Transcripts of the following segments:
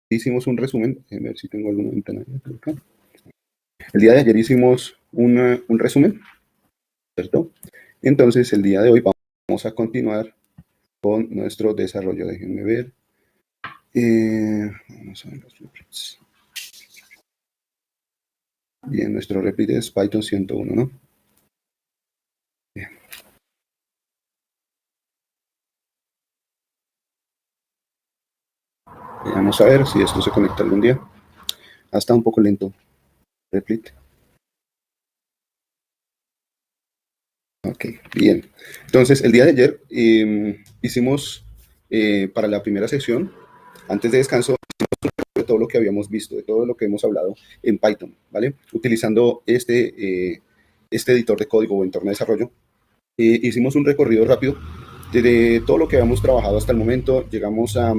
hicimos un resumen, a ver si tengo alguna ventana acá. El día de ayer hicimos un resumen, ¿cierto? Entonces, el día de hoy vamos a continuar con nuestro desarrollo. Déjenme ver. Vamos a ver los replies. Bien, nuestro repli es Python 101, ¿no? Bien. Vamos a ver si esto se conecta algún día. Está un poco lento. Replit. Ok, bien. Entonces, el día de ayer hicimos para la primera sección, antes de descanso, de todo lo que habíamos visto, de todo lo que hemos hablado en Python, ¿vale? Utilizando este editor de código o entorno de desarrollo, hicimos un recorrido rápido de todo lo que habíamos trabajado hasta el momento. Llegamos a...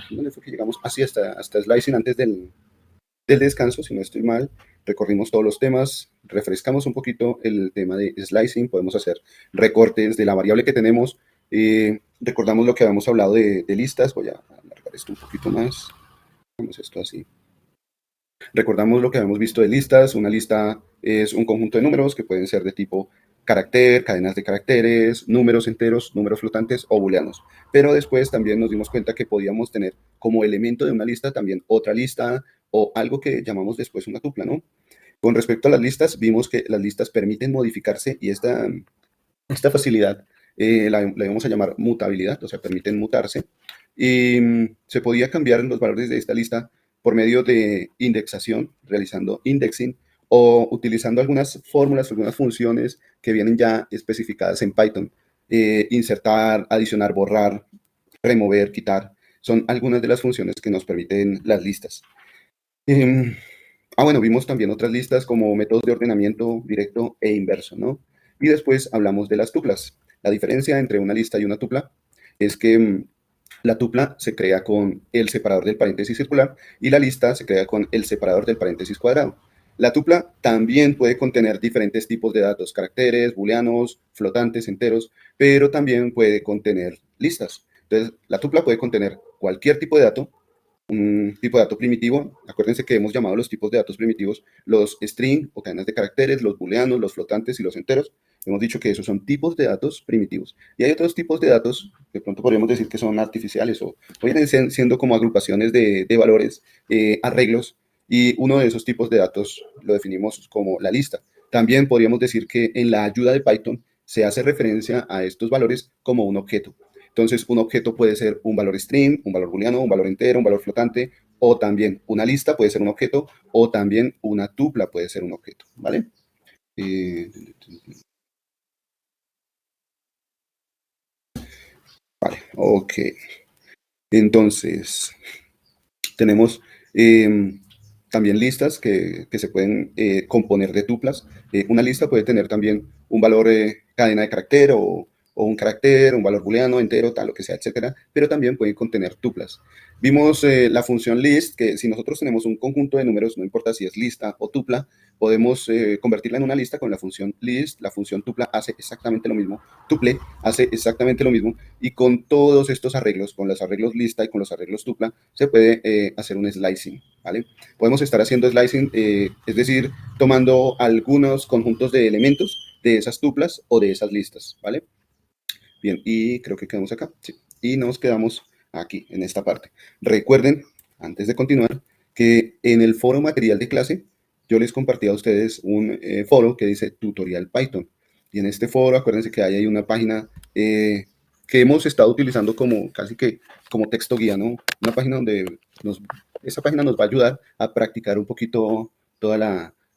¿Dónde fue que llegamos? Así, hasta slicing antes del descanso, si no estoy mal. Recorrimos todos los temas, refrescamos un poquito el tema de slicing, podemos hacer recortes de la variable que tenemos, recordamos lo que habíamos hablado de listas. Voy a alargar esto un poquito más. Hagamos esto así. Recordamos lo que habíamos visto de listas. Una lista es un conjunto de números que pueden ser de tipo carácter, cadenas de caracteres, números enteros, números flotantes o booleanos. Pero después también nos dimos cuenta que podíamos tener como elemento de una lista también otra lista o algo que llamamos después una tupla, ¿no? Con respecto a las listas, vimos que las listas permiten modificarse y esta facilidad la vamos a llamar mutabilidad, o sea, permiten mutarse. Y se podía cambiar los valores de esta lista por medio de indexación, realizando indexing, o utilizando algunas fórmulas, algunas funciones que vienen ya especificadas en Python. Insertar, adicionar, borrar, remover, quitar, son algunas de las funciones que nos permiten las listas. Bueno, vimos también otras listas como métodos de ordenamiento directo e inverso, ¿no? Y después hablamos de las tuplas. La diferencia entre una lista y una tupla es que la tupla se crea con el separador del paréntesis circular y la lista se crea con el separador del paréntesis cuadrado. La tupla también puede contener diferentes tipos de datos, caracteres, booleanos, flotantes, enteros, pero también puede contener listas. Entonces, la tupla puede contener cualquier tipo de dato, un tipo de dato primitivo. Acuérdense que hemos llamado los tipos de datos primitivos los string o cadenas de caracteres, los booleanos, los flotantes y los enteros. Hemos dicho que esos son tipos de datos primitivos. Y hay otros tipos de datos, de pronto podríamos decir que son artificiales o vienen siendo como agrupaciones de valores, arreglos, y uno de esos tipos de datos lo definimos como la lista. También podríamos decir que en la ayuda de Python se hace referencia a estos valores como un objeto. Entonces, un objeto puede ser un valor string, un valor booleano, un valor entero, un valor flotante, o también una lista puede ser un objeto, o también una tupla puede ser un objeto, ¿vale? Vale, ok. Entonces, tenemos también listas que se pueden componer de tuplas. Una lista puede tener también un valor cadena de carácter o un carácter, un valor booleano, entero, tal, lo que sea, etcétera, pero también puede contener tuplas. Vimos la función list, que si nosotros tenemos un conjunto de números, no importa si es lista o tupla, podemos convertirla en una lista con la función list. La función tupla hace exactamente lo mismo, tuple hace exactamente lo mismo, y con todos estos arreglos, con los arreglos lista y con los arreglos tupla, se puede hacer un slicing, ¿vale? Podemos estar haciendo slicing, es decir, tomando algunos conjuntos de elementos de esas tuplas o de esas listas, ¿vale? Bien, y creo que quedamos acá, sí. Y nos quedamos aquí, en esta parte. Recuerden, antes de continuar, que en el foro material de clase, yo les compartí a ustedes un foro que dice Tutorial Python. Y en este foro, acuérdense que hay una página que hemos estado utilizando como casi que como texto guía, ¿no? Una página donde esa página nos va a ayudar a practicar un poquito toda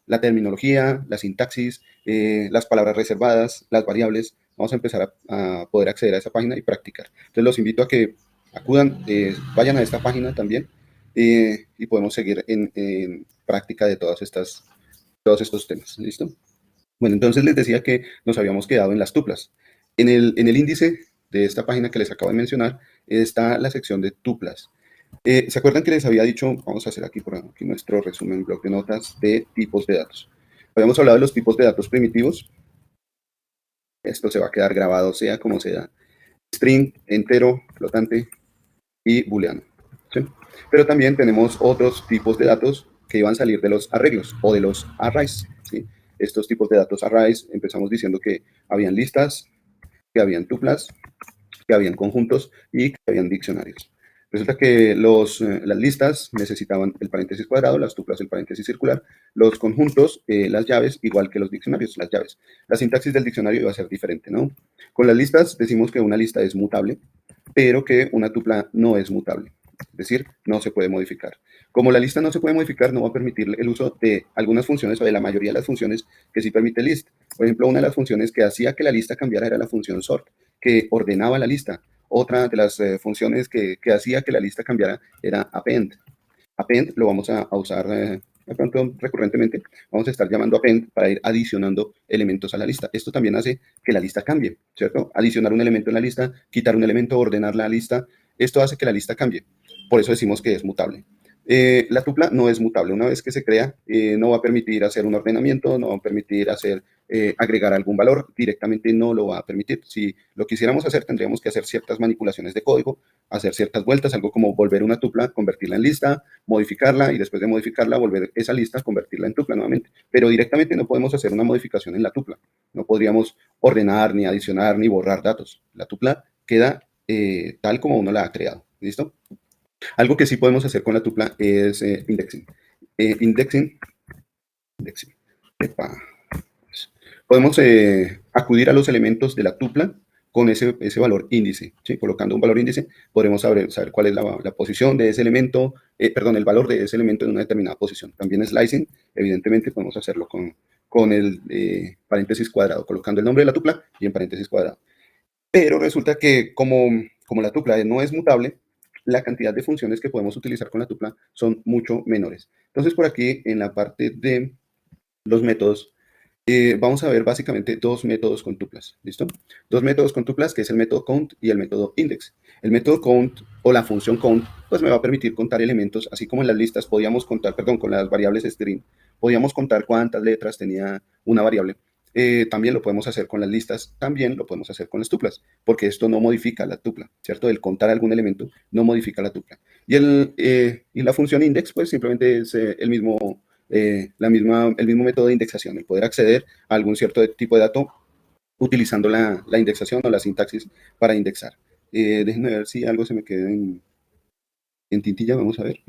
la terminología, la sintaxis, las palabras reservadas, las variables. Vamos a empezar a poder acceder a esa página y practicar. Entonces los invito a que acudan, vayan a esta página también, y podemos seguir en práctica de todos estos temas. ¿Listo? Bueno, entonces les decía que nos habíamos quedado en las tuplas. En el índice de esta página que les acabo de mencionar está la sección de tuplas. ¿Se acuerdan que les había dicho? Vamos a hacer aquí por aquí nuestro resumen, blog de notas de tipos de datos. Habíamos hablado de los tipos de datos primitivos. Esto se va a quedar grabado sea como sea. String, entero, flotante y booleano. ¿Sí? Pero también tenemos otros tipos de datos que iban a salir de los arreglos o de los arrays, ¿sí? Estos tipos de datos arrays, empezamos diciendo que habían listas, que habían tuplas, que habían conjuntos y que habían diccionarios. Resulta que las listas necesitaban el paréntesis cuadrado, las tuplas el paréntesis circular, los conjuntos, las llaves, igual que los diccionarios, las llaves. La sintaxis del diccionario iba a ser diferente, ¿no? Con las listas decimos que una lista es mutable, pero que una tupla no es mutable. Es decir, no se puede modificar. Como la lista no se puede modificar, no va a permitir el uso de algunas funciones o de la mayoría de las funciones que sí permite list. Por ejemplo, una de las funciones que hacía que la lista cambiara era la función sort, que ordenaba la lista. Otra de las funciones que hacía que la lista cambiara era append. Append lo vamos a usar de pronto recurrentemente. Vamos a estar llamando append para ir adicionando elementos a la lista. Esto también hace que la lista cambie, ¿cierto? Adicionar un elemento en la lista, quitar un elemento, ordenar la lista. Esto hace que la lista cambie. Por eso decimos que es mutable. La tupla no es mutable. Una vez que se crea, no va a permitir hacer un ordenamiento, no va a permitir agregar algún valor, directamente no lo va a permitir. Si lo quisiéramos hacer, tendríamos que hacer ciertas manipulaciones de código, hacer ciertas vueltas, algo como volver una tupla, convertirla en lista, modificarla y después de modificarla, volver esa lista, convertirla en tupla nuevamente. Pero directamente no podemos hacer una modificación en la tupla. No podríamos ordenar, ni adicionar, ni borrar datos. La tupla queda tal como uno la ha creado. ¿Listo? Algo que sí podemos hacer con la tupla es indexing. Indexing. Epa. Podemos acudir a los elementos de la tupla con ese valor índice. ¿Sí? Colocando un valor índice, podremos saber cuál es la posición de ese elemento, el valor de ese elemento en una determinada posición. También slicing, evidentemente, podemos hacerlo con el paréntesis cuadrado, colocando el nombre de la tupla y en paréntesis cuadrado. Pero resulta que como la tupla no es mutable, la cantidad de funciones que podemos utilizar con la tupla son mucho menores. Entonces, por aquí, en la parte de los métodos, vamos a ver básicamente dos métodos con tuplas, ¿listo? Dos métodos con tuplas, que es el método count y el método index. El método count o la función count, pues me va a permitir contar elementos, así como en las listas podíamos contar, perdón, con las variables string, podíamos contar cuántas letras tenía una variable. También lo podemos hacer con las listas, también lo podemos hacer con las tuplas, porque esto no modifica la tupla, ¿cierto? El contar algún elemento no modifica la tupla. Y la función index, pues simplemente es el mismo método de indexación, el poder acceder a algún cierto tipo de dato utilizando la indexación o la sintaxis para indexar. Déjenme ver si algo se me queda en tintilla, vamos a ver.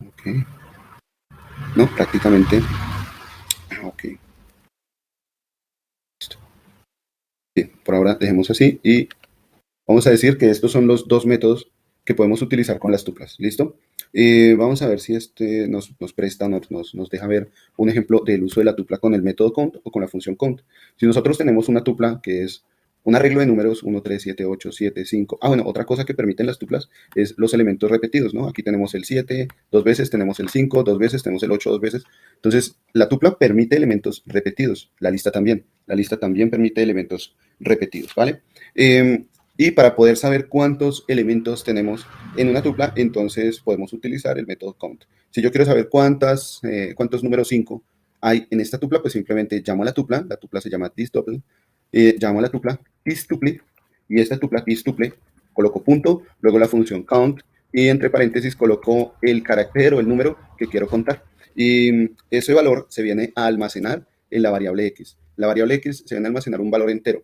Ok. No, prácticamente. Ok. Listo. Bien, por ahora dejemos así y vamos a decir que estos son los dos métodos que podemos utilizar con las tuplas. ¿Listo? Vamos a ver si este nos presta, nos deja ver un ejemplo del uso de la tupla con el método count o con la función count. Si nosotros tenemos una tupla que es un arreglo de números 1, 3, 7, 8, 7, 5. Bueno, otra cosa que permiten las tuplas es los elementos repetidos, ¿no? Aquí tenemos el 7 dos veces, tenemos el 5 dos veces, tenemos el 8 dos veces. Entonces, la tupla permite elementos repetidos. La lista también. La lista también permite elementos repetidos, ¿vale? Y para poder saber cuántos elementos tenemos en una tupla, entonces podemos utilizar el método count. Si yo quiero saber cuántos números 5 hay en esta tupla, pues simplemente llamo a la tupla se llama thisTuple, llamo a la tupla thisTuple, y esta tupla thisTuple, coloco punto, luego la función count, y entre paréntesis coloco el carácter o el número que quiero contar. Y ese valor se viene a almacenar en la variable x. La variable x se viene a almacenar un valor entero.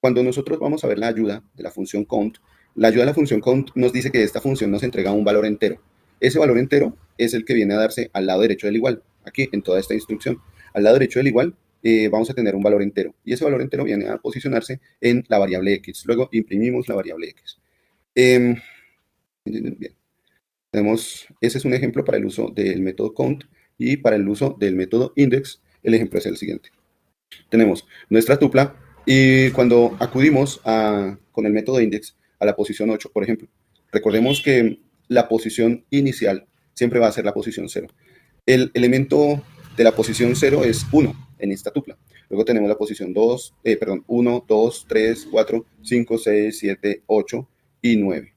Cuando nosotros vamos a ver la ayuda de la función count, la ayuda de la función count nos dice que esta función nos entrega un valor entero. Ese valor entero es el que viene a darse al lado derecho del igual, aquí en toda esta instrucción. Al lado derecho del igual vamos a tener un valor entero, y ese valor entero viene a posicionarse en la variable x. Luego imprimimos la variable x. Bien. Ese es un ejemplo para el uso del método count, y para el uso del método index, el ejemplo es el siguiente. Tenemos nuestra tupla y cuando acudimos con el método index a la posición 8, por ejemplo, recordemos que la posición inicial siempre va a ser la posición 0. El elemento de la posición 0 es 1 en esta tupla. Luego tenemos la posición 1, 2, 3, 4, 5, 6, 7, 8 y 9.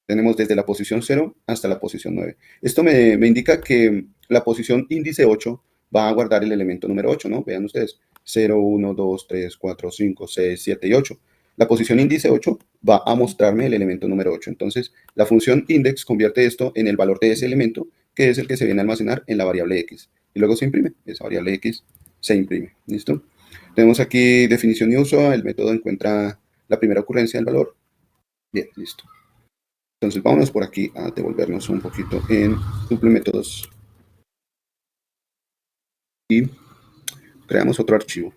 Tenemos desde la posición 0 hasta la posición 9. Esto me indica que la posición índice 8 va a guardar el elemento número 8, ¿no? Vean ustedes, 0, 1, 2, 3, 4, 5, 6, 7 y 8. La posición índice 8 va a mostrarme el elemento número 8. Entonces, la función index convierte esto en el valor de ese elemento, que es el que se viene a almacenar en la variable x. Y luego se imprime. Esa variable x se imprime. ¿Listo? Tenemos aquí definición y uso. El método encuentra la primera ocurrencia del valor. Bien, listo. Entonces, vámonos por aquí a devolvernos un poquito en tuple métodos. Y creamos otro archivo.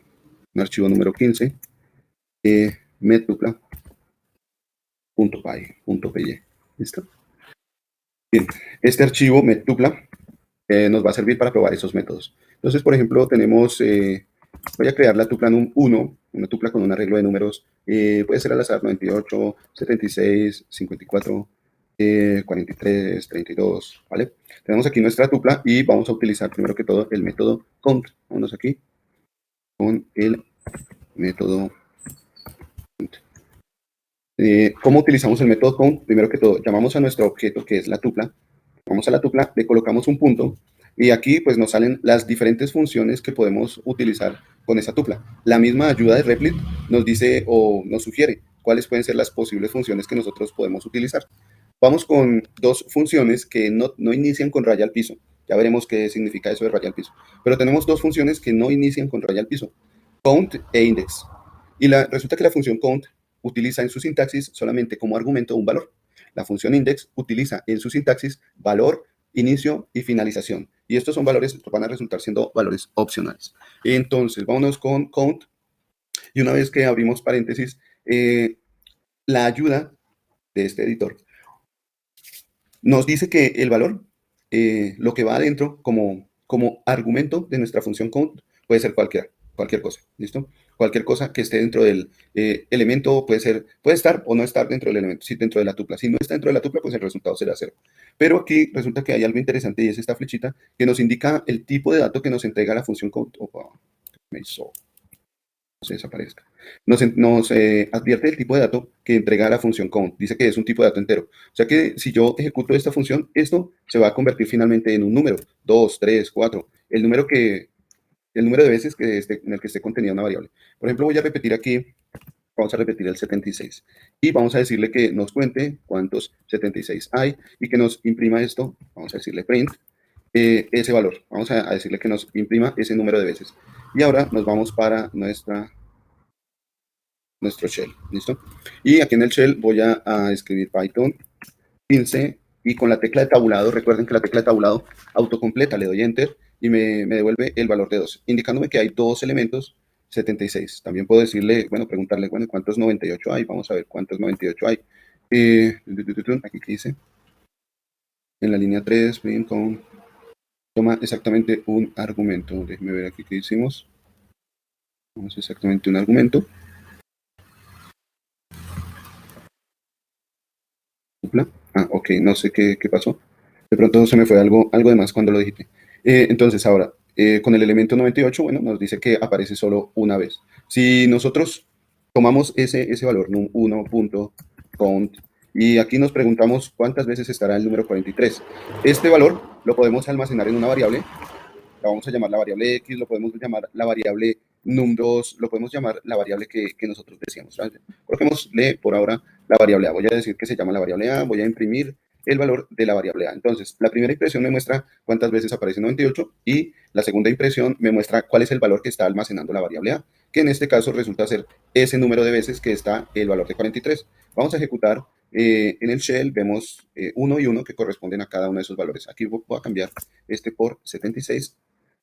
Un archivo número 15. Metupla.py. ¿Listo? Bien, este archivo metupla nos va a servir para probar esos métodos. Entonces, por ejemplo, tenemos, voy a crear la tupla num 1, una tupla con un arreglo de números, puede ser al azar 98, 76, 54, 43, 32, ¿vale? Tenemos aquí nuestra tupla y vamos a utilizar primero que todo el método count. Vámonos aquí con el método count. ¿Cómo utilizamos el método count? Primero que todo, llamamos a nuestro objeto que es la tupla. Vamos a la tupla, le colocamos un punto y aquí pues nos salen las diferentes funciones que podemos utilizar con esa tupla. La misma ayuda de Replit nos dice o nos sugiere cuáles pueden ser las posibles funciones que nosotros podemos utilizar. Vamos con dos funciones que no inician con raya al piso. Ya veremos qué significa eso de raya al piso. Pero tenemos dos funciones que no inician con raya al piso. Count e index. Y resulta que la función count utiliza en su sintaxis solamente como argumento un valor. La función index utiliza en su sintaxis valor, inicio y finalización. Y estos son valores, van a resultar siendo valores opcionales. Entonces, vámonos con count. Y una vez que abrimos paréntesis, la ayuda de este editor nos dice que el valor, lo que va adentro como argumento de nuestra función count, puede ser cualquier cosa, ¿listo? Cualquier cosa que esté dentro del elemento puede estar o no estar dentro del elemento, si dentro de la tupla. Si no está dentro de la tupla, pues el resultado será 0. Pero aquí resulta que hay algo interesante y es esta flechita que nos indica el tipo de dato que nos entrega la función count. Opa, me hizo se desaparezca. Nos advierte el tipo de dato que entrega la función count. Dice que es un tipo de dato entero. O sea que si yo ejecuto esta función, esto se va a convertir finalmente en un número. 2, 3, 4. El número de veces en el que esté contenida una variable. Por ejemplo, voy a repetir aquí, vamos a repetir el 76. Y vamos a decirle que nos cuente cuántos 76 hay y que nos imprima esto. Vamos a decirle print ese valor. Vamos a decirle que nos imprima ese número de veces. Y ahora nos vamos para nuestro shell, ¿listo? Y aquí en el shell voy a escribir Python 15 y con la tecla de tabulado, recuerden que la tecla de tabulado autocompleta, le doy Enter y me devuelve el valor de 2, indicándome que hay dos elementos 76. También puedo decirle, bueno, preguntarle, bueno, ¿cuántos 98 hay? Vamos a ver cuántos 98 hay. Aquí que dice, en la línea 3, toma exactamente un argumento. Déjenme ver aquí qué hicimos. Vamos exactamente un argumento. Ah, ok, no sé qué pasó. De pronto se me fue algo de más cuando lo dijiste. Entonces, ahora, con el elemento 98, bueno, nos dice que aparece solo una vez. Si nosotros tomamos ese valor, num1.count, y aquí nos preguntamos cuántas veces estará el número 43. Este valor lo podemos almacenar en una variable, la vamos a llamar la variable x, lo podemos llamar la variable num2, lo podemos llamar la variable que nosotros decíamos. Coloquémosle por ahora la variable a. Voy a decir que se llama la variable a, voy a imprimir el valor de la variable a. Entonces, la primera impresión me muestra cuántas veces aparece 98 y la segunda impresión me muestra cuál es el valor que está almacenando la variable a, que en este caso resulta ser ese número de veces que está el valor de 43. Vamos a ejecutar en el shell, vemos 1 y 1 que corresponden a cada uno de esos valores. Aquí voy a cambiar este por 76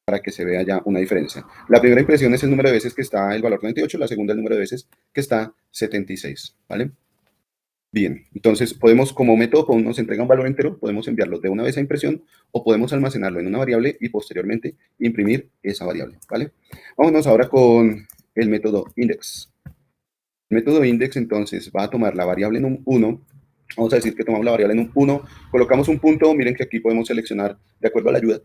para que se vea ya una diferencia. La primera impresión es el número de veces que está el valor 98, la segunda el número de veces que está 76, ¿vale? Bien, entonces podemos, como método, cuando nos entrega un valor entero, podemos enviarlo de una vez a impresión o podemos almacenarlo en una variable y posteriormente imprimir esa variable, ¿vale? Vámonos ahora con el método index. El método index entonces va a tomar la variable num1, vamos a decir que tomamos la variable num1, colocamos un punto, miren que aquí podemos seleccionar, de acuerdo a la ayuda,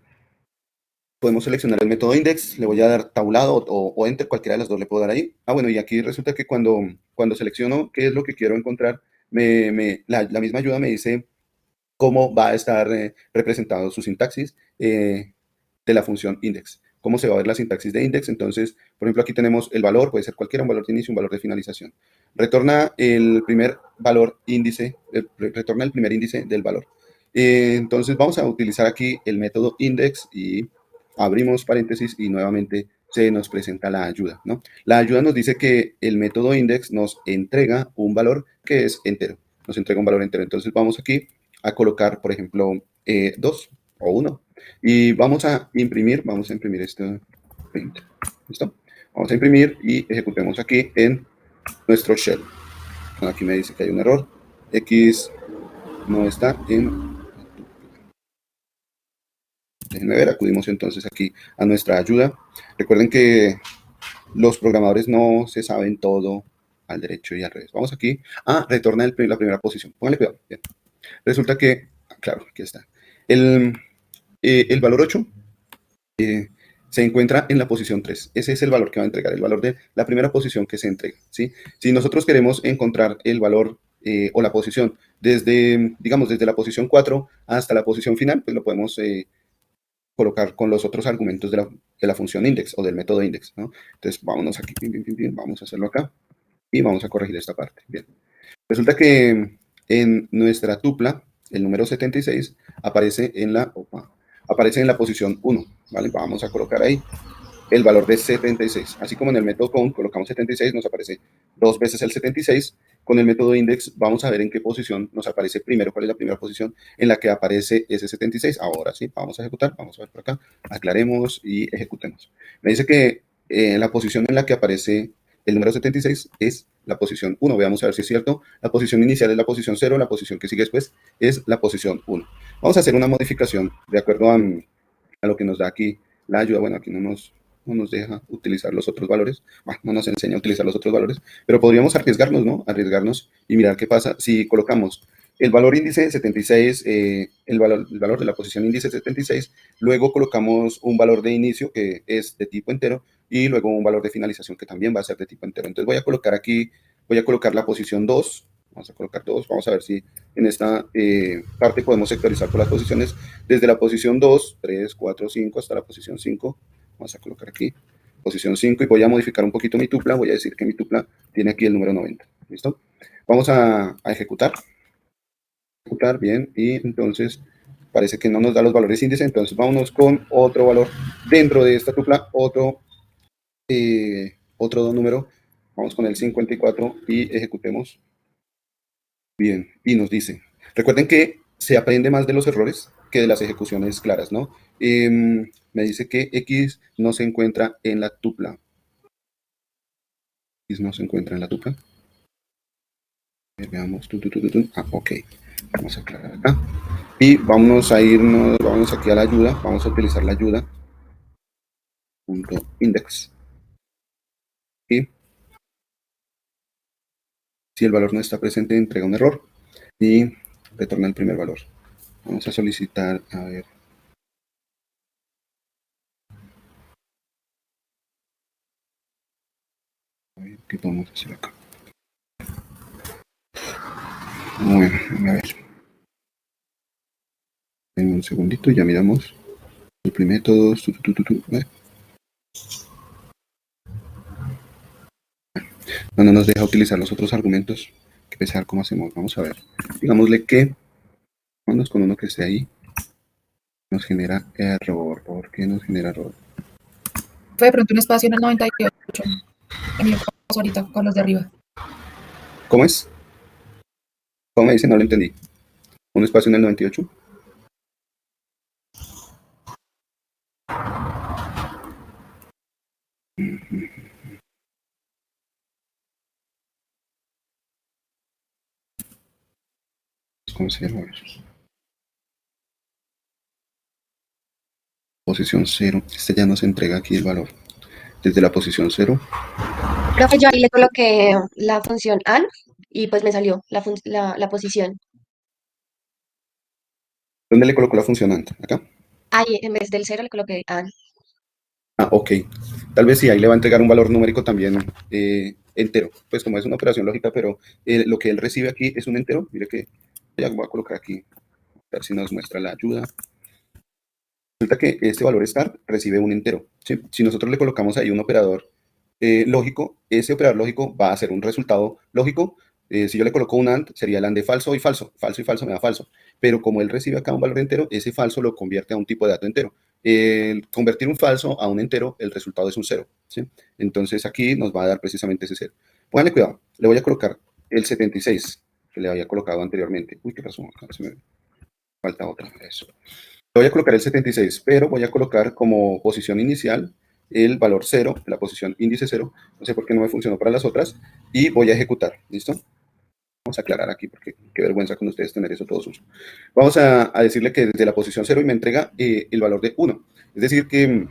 podemos seleccionar el método index, le voy a dar tabulado o enter, cualquiera de las dos le puedo dar ahí. Ah, bueno, y aquí resulta que cuando selecciono qué es lo que quiero encontrar, la misma ayuda me dice cómo va a estar representado su sintaxis de la función index. cómo se va a ver la sintaxis de index. Entonces, por ejemplo, aquí tenemos el valor, puede ser cualquiera, un valor de inicio, un valor de finalización. Retorna el primer valor índice, retorna el primer índice del valor. Entonces, vamos a utilizar aquí el método index y abrimos paréntesis y nuevamente se nos presenta la ayuda, ¿no? La ayuda nos dice que el método index nos entrega un valor que es entero, nos entrega un valor entero. Entonces vamos aquí a colocar, por ejemplo, 2 o 1 y vamos a imprimir este 20, ¿listo? Vamos a imprimir y ejecutemos aquí en nuestro shell. Aquí me dice que hay un error, X no está en... Déjenme ver, acudimos entonces aquí a nuestra ayuda. Recuerden que los programadores no se saben todo al derecho y al revés. Vamos aquí a retornar la primera posición. Pónganle cuidado. Bien. Resulta que, claro, aquí está. El valor 8 se encuentra en la posición 3. Ese es el valor que va a entregar, el valor de la primera posición que se entrega, ¿sí? Si nosotros queremos encontrar el valor o la posición desde, digamos, desde la posición 4 hasta la posición final, pues lo podemos colocar con los otros argumentos de la función index o del método index, ¿no? Entonces, vámonos aquí, vamos a hacerlo acá y vamos a corregir esta parte. Bien. Resulta que en nuestra tupla, el número 76 aparece en la posición 1, ¿vale? Vamos a colocar ahí el valor de 76. Así como en el método con colocamos 76, nos aparece dos veces el 76. Con el método index vamos a ver en qué posición nos aparece primero, cuál es la primera posición en la que aparece ese 76. Ahora sí, vamos a ejecutar, vamos a ver por acá, aclaremos y ejecutemos. Me dice que la posición en la que aparece el número 76 es la posición 1. Veamos a ver si es cierto. La posición inicial es la posición 0, la posición que sigue después es la posición 1. Vamos a hacer una modificación de acuerdo a lo que nos da aquí la ayuda. Bueno, aquí no nos deja utilizar los otros valores, bueno, no nos enseña a utilizar los otros valores, pero podríamos arriesgarnos, ¿no? Arriesgarnos y mirar qué pasa si colocamos el valor índice 76, el valor de la posición índice 76, luego colocamos un valor de inicio que es de tipo entero y luego un valor de finalización que también va a ser de tipo entero. Entonces voy a colocar aquí, voy a colocar la posición 2, vamos a colocar 2, vamos a ver si en esta parte podemos sectorizar por las posiciones desde la posición 2, 3, 4, 5 hasta la posición 5. Vamos a colocar aquí posición 5 y voy a modificar un poquito mi tupla. Voy a decir que mi tupla tiene aquí el número 90. ¿Listo? Vamos a ejecutar. Ejecutar, bien. Y entonces parece que no nos da los valores índice. Entonces vámonos con otro valor dentro de esta tupla. Otro número. Vamos con el 54 y ejecutemos. Bien. Y nos dice. Recuerden que se aprende más de los errores que de las ejecuciones claras, ¿no? Me dice que X no se encuentra en la tupla. X no se encuentra en la tupla. Veamos. Ok. Vamos a aclarar acá. Y vámonos aquí a la ayuda. Vamos a utilizar la ayuda. .index. Y si el valor no está presente, entrega un error y retorna el primer valor. Vamos a solicitar, a ver. ¿Qué podemos hacer acá? Bueno, a ver. En un segundito, ya miramos. Métodos. No nos deja utilizar los otros argumentos. Que pensar cómo hacemos. Vamos a ver. Digámosle que vamos con uno que esté ahí. Nos genera error. ¿Por qué nos genera error? Fue de pronto un espacio en el 98. En mi caso ahorita con los de arriba. ¿Cómo es? ¿Cómo me dice? No lo entendí. ¿Un espacio en el 98? Conserva. Posición 0. Este ya nos entrega aquí el valor. Desde la posición 0. Profe, yo ahí le coloqué la función AND y pues me salió la posición. ¿Dónde le colocó la función AND? ¿Acá? Ahí en vez del 0 le coloqué AND. Ah, ok. Tal vez sí, ahí le va a entregar un valor numérico también entero. Pues como es una operación lógica, pero lo que él recibe aquí es un entero. Mire que ya voy a colocar aquí, a ver si nos muestra la ayuda. Resulta que este valor start recibe un entero, ¿sí? Si nosotros le colocamos ahí un operador lógico, ese operador lógico va a ser un resultado lógico. Si yo le coloco un AND, sería el AND de falso y falso. Falso y falso me da falso. Pero como él recibe acá un valor entero, ese falso lo convierte a un tipo de dato entero. Convertir un falso a un entero, el resultado es un cero, ¿sí? Entonces aquí nos va a dar precisamente ese cero. Pónganle cuidado. Le voy a colocar el 76 que le había colocado anteriormente. Uy, ¿qué pasó? Acá se me falta otra. Eso. Le voy a colocar el 76, pero voy a colocar como posición inicial el valor 0, la posición índice 0. No sé por qué no me funcionó para las otras. Y voy a ejecutar. ¿Listo? Vamos a aclarar aquí porque qué vergüenza con ustedes tener eso todo sucio. Vamos a decirle que desde la posición 0 y me entrega el valor de 1. Es decir, que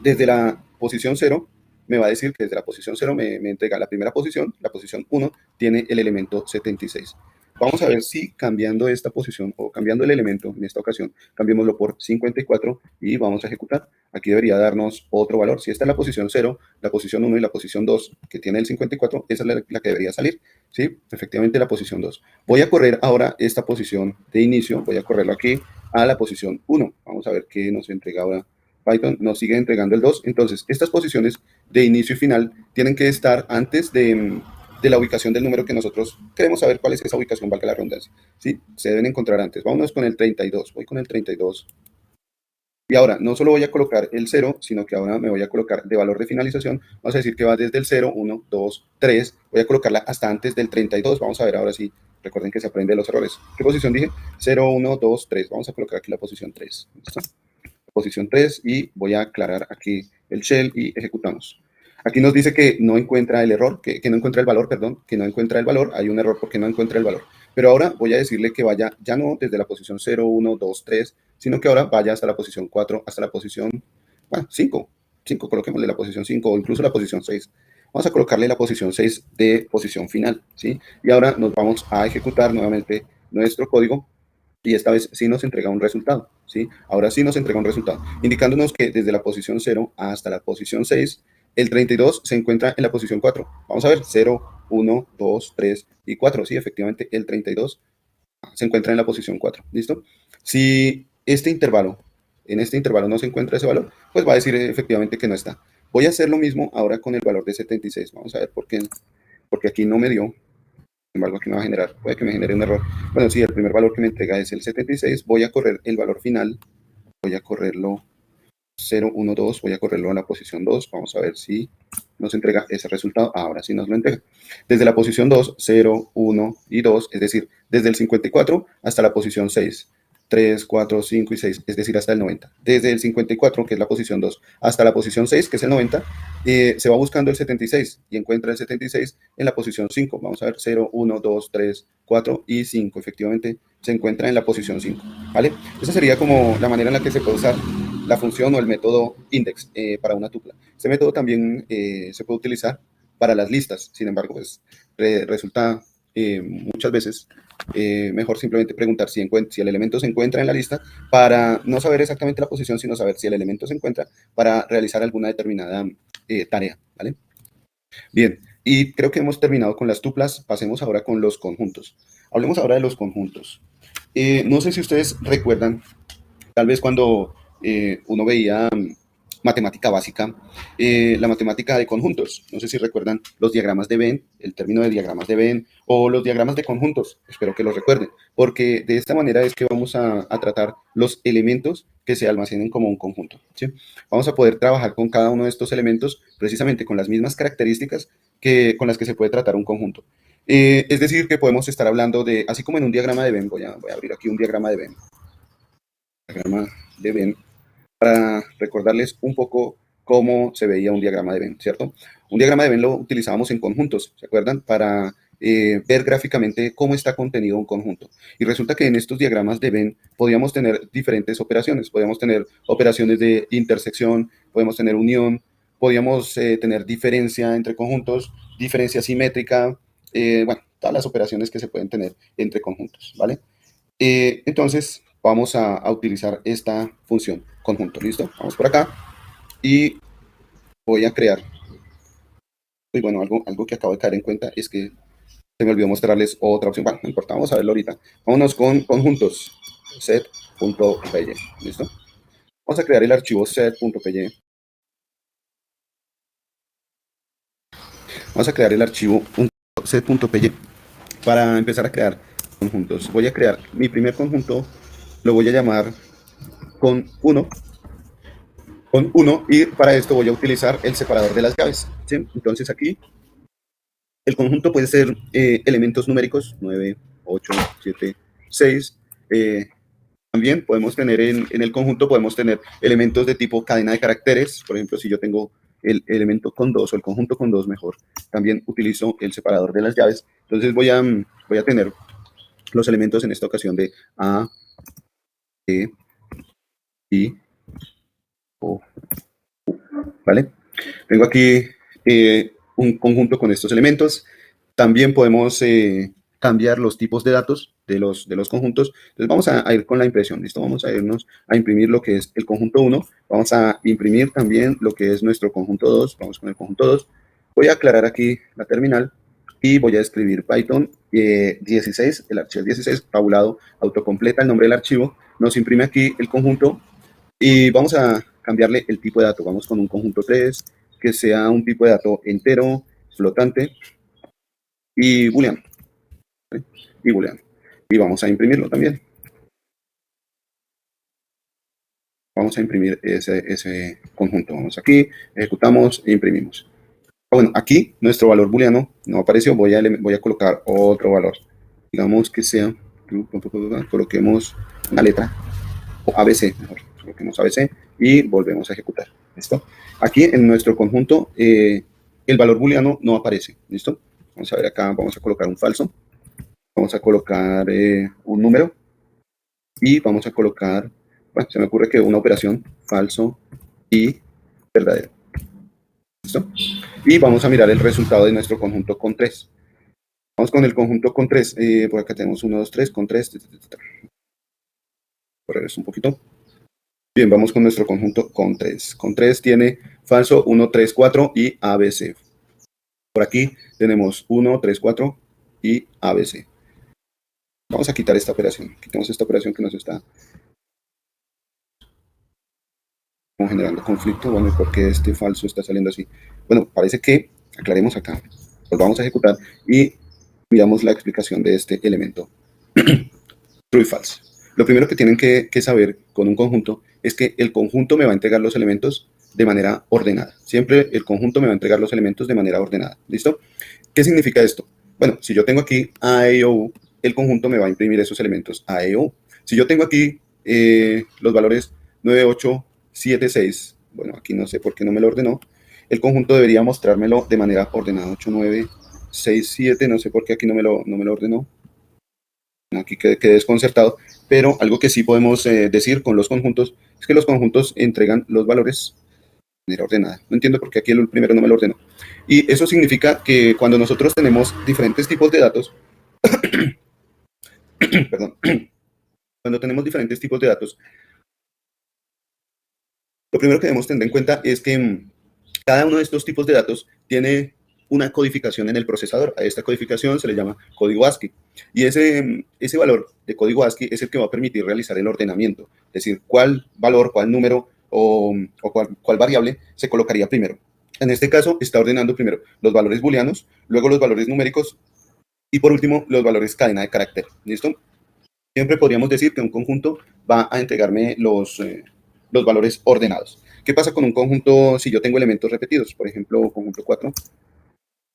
desde la posición 0 me va a decir que desde la posición 0 me entrega la primera posición, la posición 1, tiene el elemento 76. Vamos a ver si cambiando esta posición o cambiando el elemento, en esta ocasión, cambiémoslo por 54 y vamos a ejecutar. Aquí debería darnos otro valor. Si esta es la posición 0, la posición 1 y la posición 2 que tiene el 54, esa es la que debería salir. ¿Sí? Efectivamente la posición 2. Voy a correr ahora esta posición de inicio, voy a correrlo aquí a la posición 1. Vamos a ver qué nos entrega ahora Python. Nos sigue entregando el 2. Entonces, estas posiciones de inicio y final tienen que estar antes de la ubicación del número que nosotros queremos saber cuál es esa ubicación, valga la redundancia. ¿Sí? Se deben encontrar antes. Vámonos con el 32. Voy con el 32. Y ahora, no solo voy a colocar el 0, sino que ahora me voy a colocar de valor de finalización. Vamos a decir que va desde el 0, 1, 2, 3. Voy a colocarla hasta antes del 32. Vamos a ver ahora sí. Recuerden que se aprende de los errores. ¿Qué posición dije? 0, 1, 2, 3. Vamos a colocar aquí la posición 3. ¿Listo? Posición 3 y voy a aclarar aquí el shell y ejecutamos. Aquí nos dice que no encuentra el error, que no encuentra el valor, perdón, que no encuentra el valor. Hay un error porque no encuentra el valor. Pero ahora voy a decirle que vaya ya no desde la posición 0, 1, 2, 3, sino que ahora vaya hasta la posición 4, hasta la posición 5. 5, coloquémosle la posición 5 o incluso la posición 6. Vamos a colocarle la posición 6 de posición final, ¿sí? Y ahora nos vamos a ejecutar nuevamente nuestro código y esta vez sí nos entrega un resultado, ¿sí? Ahora sí nos entrega un resultado, indicándonos que desde la posición 0 hasta la posición 6, el 32 se encuentra en la posición 4. Vamos a ver, 0, 1, 2, 3 y 4. Sí, efectivamente, el 32 se encuentra en la posición 4. ¿Listo? Si en este intervalo no se encuentra ese valor, pues va a decir efectivamente que no está. Voy a hacer lo mismo ahora con el valor de 76. Vamos a ver por qué. Porque aquí no me dio. Sin embargo, aquí me va a generar, puede que me genere un error. Bueno, sí, el primer valor que me entrega es el 76. Voy a correr el valor final. Voy a correrlo 0, 1, 2. Voy a correrlo a la posición 2. Vamos a ver si nos entrega ese resultado. Ahora sí nos lo entrega. Desde la posición 2, 0, 1 y 2, es decir, desde el 54 hasta la posición 6. 3, 4, 5 y 6, es decir, hasta el 90. Desde el 54, que es la posición 2, hasta la posición 6, que es el 90, se va buscando el 76 y encuentra el 76 en la posición 5. Vamos a ver, 0, 1, 2, 3, 4 y 5. Efectivamente, se encuentra en la posición 5. ¿Vale? Esa sería como la manera en la que se puede usar la función o el método index para una tupla. Este método también se puede utilizar para las listas. Sin embargo, pues resulta muchas veces mejor simplemente preguntar si el elemento se encuentra en la lista para no saber exactamente la posición, sino saber si el elemento se encuentra para realizar alguna determinada tarea, ¿vale? Bien, y creo que hemos terminado con las tuplas. Pasemos ahora con los conjuntos. Hablemos ahora de los conjuntos. No sé si ustedes recuerdan, tal vez cuando uno veía matemática básica, la matemática de conjuntos. No sé si recuerdan los diagramas de Venn, el término de diagramas de Venn, o los diagramas de conjuntos. Espero que los recuerden, porque de esta manera es que vamos a tratar los elementos que se almacenen como un conjunto, ¿sí? Vamos a poder trabajar con cada uno de estos elementos precisamente con las mismas características con las que se puede tratar un conjunto. Es decir, que podemos estar hablando de, así como en un diagrama de Venn, voy a abrir aquí un diagrama de Venn. Diagrama de Venn, para recordarles un poco cómo se veía un diagrama de Venn, ¿cierto? Un diagrama de Venn lo utilizábamos en conjuntos, ¿se acuerdan? Para ver gráficamente cómo está contenido un conjunto. Y resulta que en estos diagramas de Venn podíamos tener diferentes operaciones. Podíamos tener operaciones de intersección, podemos tener unión, podíamos tener diferencia entre conjuntos, diferencia simétrica, bueno, todas las operaciones que se pueden tener entre conjuntos, ¿vale? Entonces, vamos a utilizar esta función conjunto, ¿listo? Vamos por acá y voy a crear. Y bueno, algo que acabo de caer en cuenta es que se me olvidó mostrarles otra opción. Bueno, no importa, vamos a verlo ahorita. Vámonos con conjuntos. Set.rey, ¿listo? Vamos a crear el archivo set.py. Vamos a crear el archivo set.py para empezar a crear conjuntos. Voy a crear mi primer conjunto, lo voy a llamar con 1, y para esto voy a utilizar el separador de las llaves, ¿sí? Entonces aquí el conjunto puede ser elementos numéricos, 9, 8, 7, 6. También podemos tener en el conjunto, podemos tener elementos de tipo cadena de caracteres. Por ejemplo, si yo tengo el elemento con 2 o el conjunto con 2 mejor, también utilizo el separador de las llaves. Entonces voy a tener los elementos en esta ocasión de A, E, I, O, ¿vale? Tengo aquí un conjunto con estos elementos. También podemos cambiar los tipos de datos de los conjuntos. Entonces vamos a ir con la impresión, ¿listo? Vamos a irnos a imprimir lo que es el conjunto 1. Vamos a imprimir también lo que es nuestro conjunto 2. Vamos con el conjunto 2. Voy a aclarar aquí la terminal y voy a escribir Python 16, el archivo 16, tabulado, autocompleta el nombre del archivo. Nos imprime aquí el conjunto y vamos a cambiarle el tipo de dato. Vamos con un conjunto 3, que sea un tipo de dato entero, flotante y booleano. ¿Sí? Y booleano. Y vamos a imprimirlo también. Vamos a imprimir ese conjunto. Vamos aquí, ejecutamos e imprimimos. Bueno, aquí nuestro valor booleano no apareció. Voy a colocar otro valor. Digamos que sea, coloquemos una letra, o ABC, mejor. Coloquemos ABC y volvemos a ejecutar. ¿Listo? Aquí en nuestro conjunto el valor booleano no aparece. ¿Listo? Vamos a ver acá, vamos a colocar un falso. Vamos a colocar un número y vamos a colocar, bueno, se me ocurre que una operación falso y verdadero. ¿Listo? Y vamos a mirar el resultado de nuestro conjunto con 3. Vamos con el conjunto con 3. Por acá tenemos 1, 2, 3 con 3. Correr esto un poquito. Bien, vamos con nuestro conjunto con 3. Con 3 tiene falso 1, 3, 4 y ABC. Por aquí tenemos 1, 3, 4 y ABC. Vamos a quitar esta operación. Quitamos esta operación que nos está generando conflicto. Bueno, ¿por qué este falso está saliendo así? Bueno, parece que, aclaremos acá, volvamos a ejecutar y miramos la explicación de este elemento. True y false. Lo primero que tienen que saber con un conjunto es que el conjunto me va a entregar los elementos de manera ordenada. Siempre el conjunto me va a entregar los elementos de manera ordenada. ¿Listo? ¿Qué significa esto? Bueno, si yo tengo aquí A, E, O, U, el conjunto me va a imprimir esos elementos A, E, O, U. Si yo tengo aquí los valores 9, 8, 7, 6, bueno, aquí no sé por qué no me lo ordenó, el conjunto debería mostrármelo de manera ordenada. 8, 9, 6, 7, no sé por qué aquí no me lo ordenó. Aquí quedé desconcertado, pero algo que sí podemos decir con los conjuntos es que los conjuntos entregan los valores de manera ordenada. No entiendo por qué aquí el primero no me lo ordenó. Y eso significa que cuando nosotros tenemos diferentes tipos de datos, perdón, cuando tenemos diferentes tipos de datos, lo primero que debemos tener en cuenta es que cada uno de estos tipos de datos tiene una codificación en el procesador. A esta codificación se le llama código ASCII. Y ese valor de código ASCII es el que va a permitir realizar el ordenamiento. Es decir, cuál valor, cuál número o cuál variable se colocaría primero. En este caso, está ordenando primero los valores booleanos, luego los valores numéricos y por último los valores cadena de carácter. ¿Listo? Siempre podríamos decir que un conjunto va a entregarme los valores ordenados. ¿Qué pasa con un conjunto si yo tengo elementos repetidos? Por ejemplo, conjunto 4.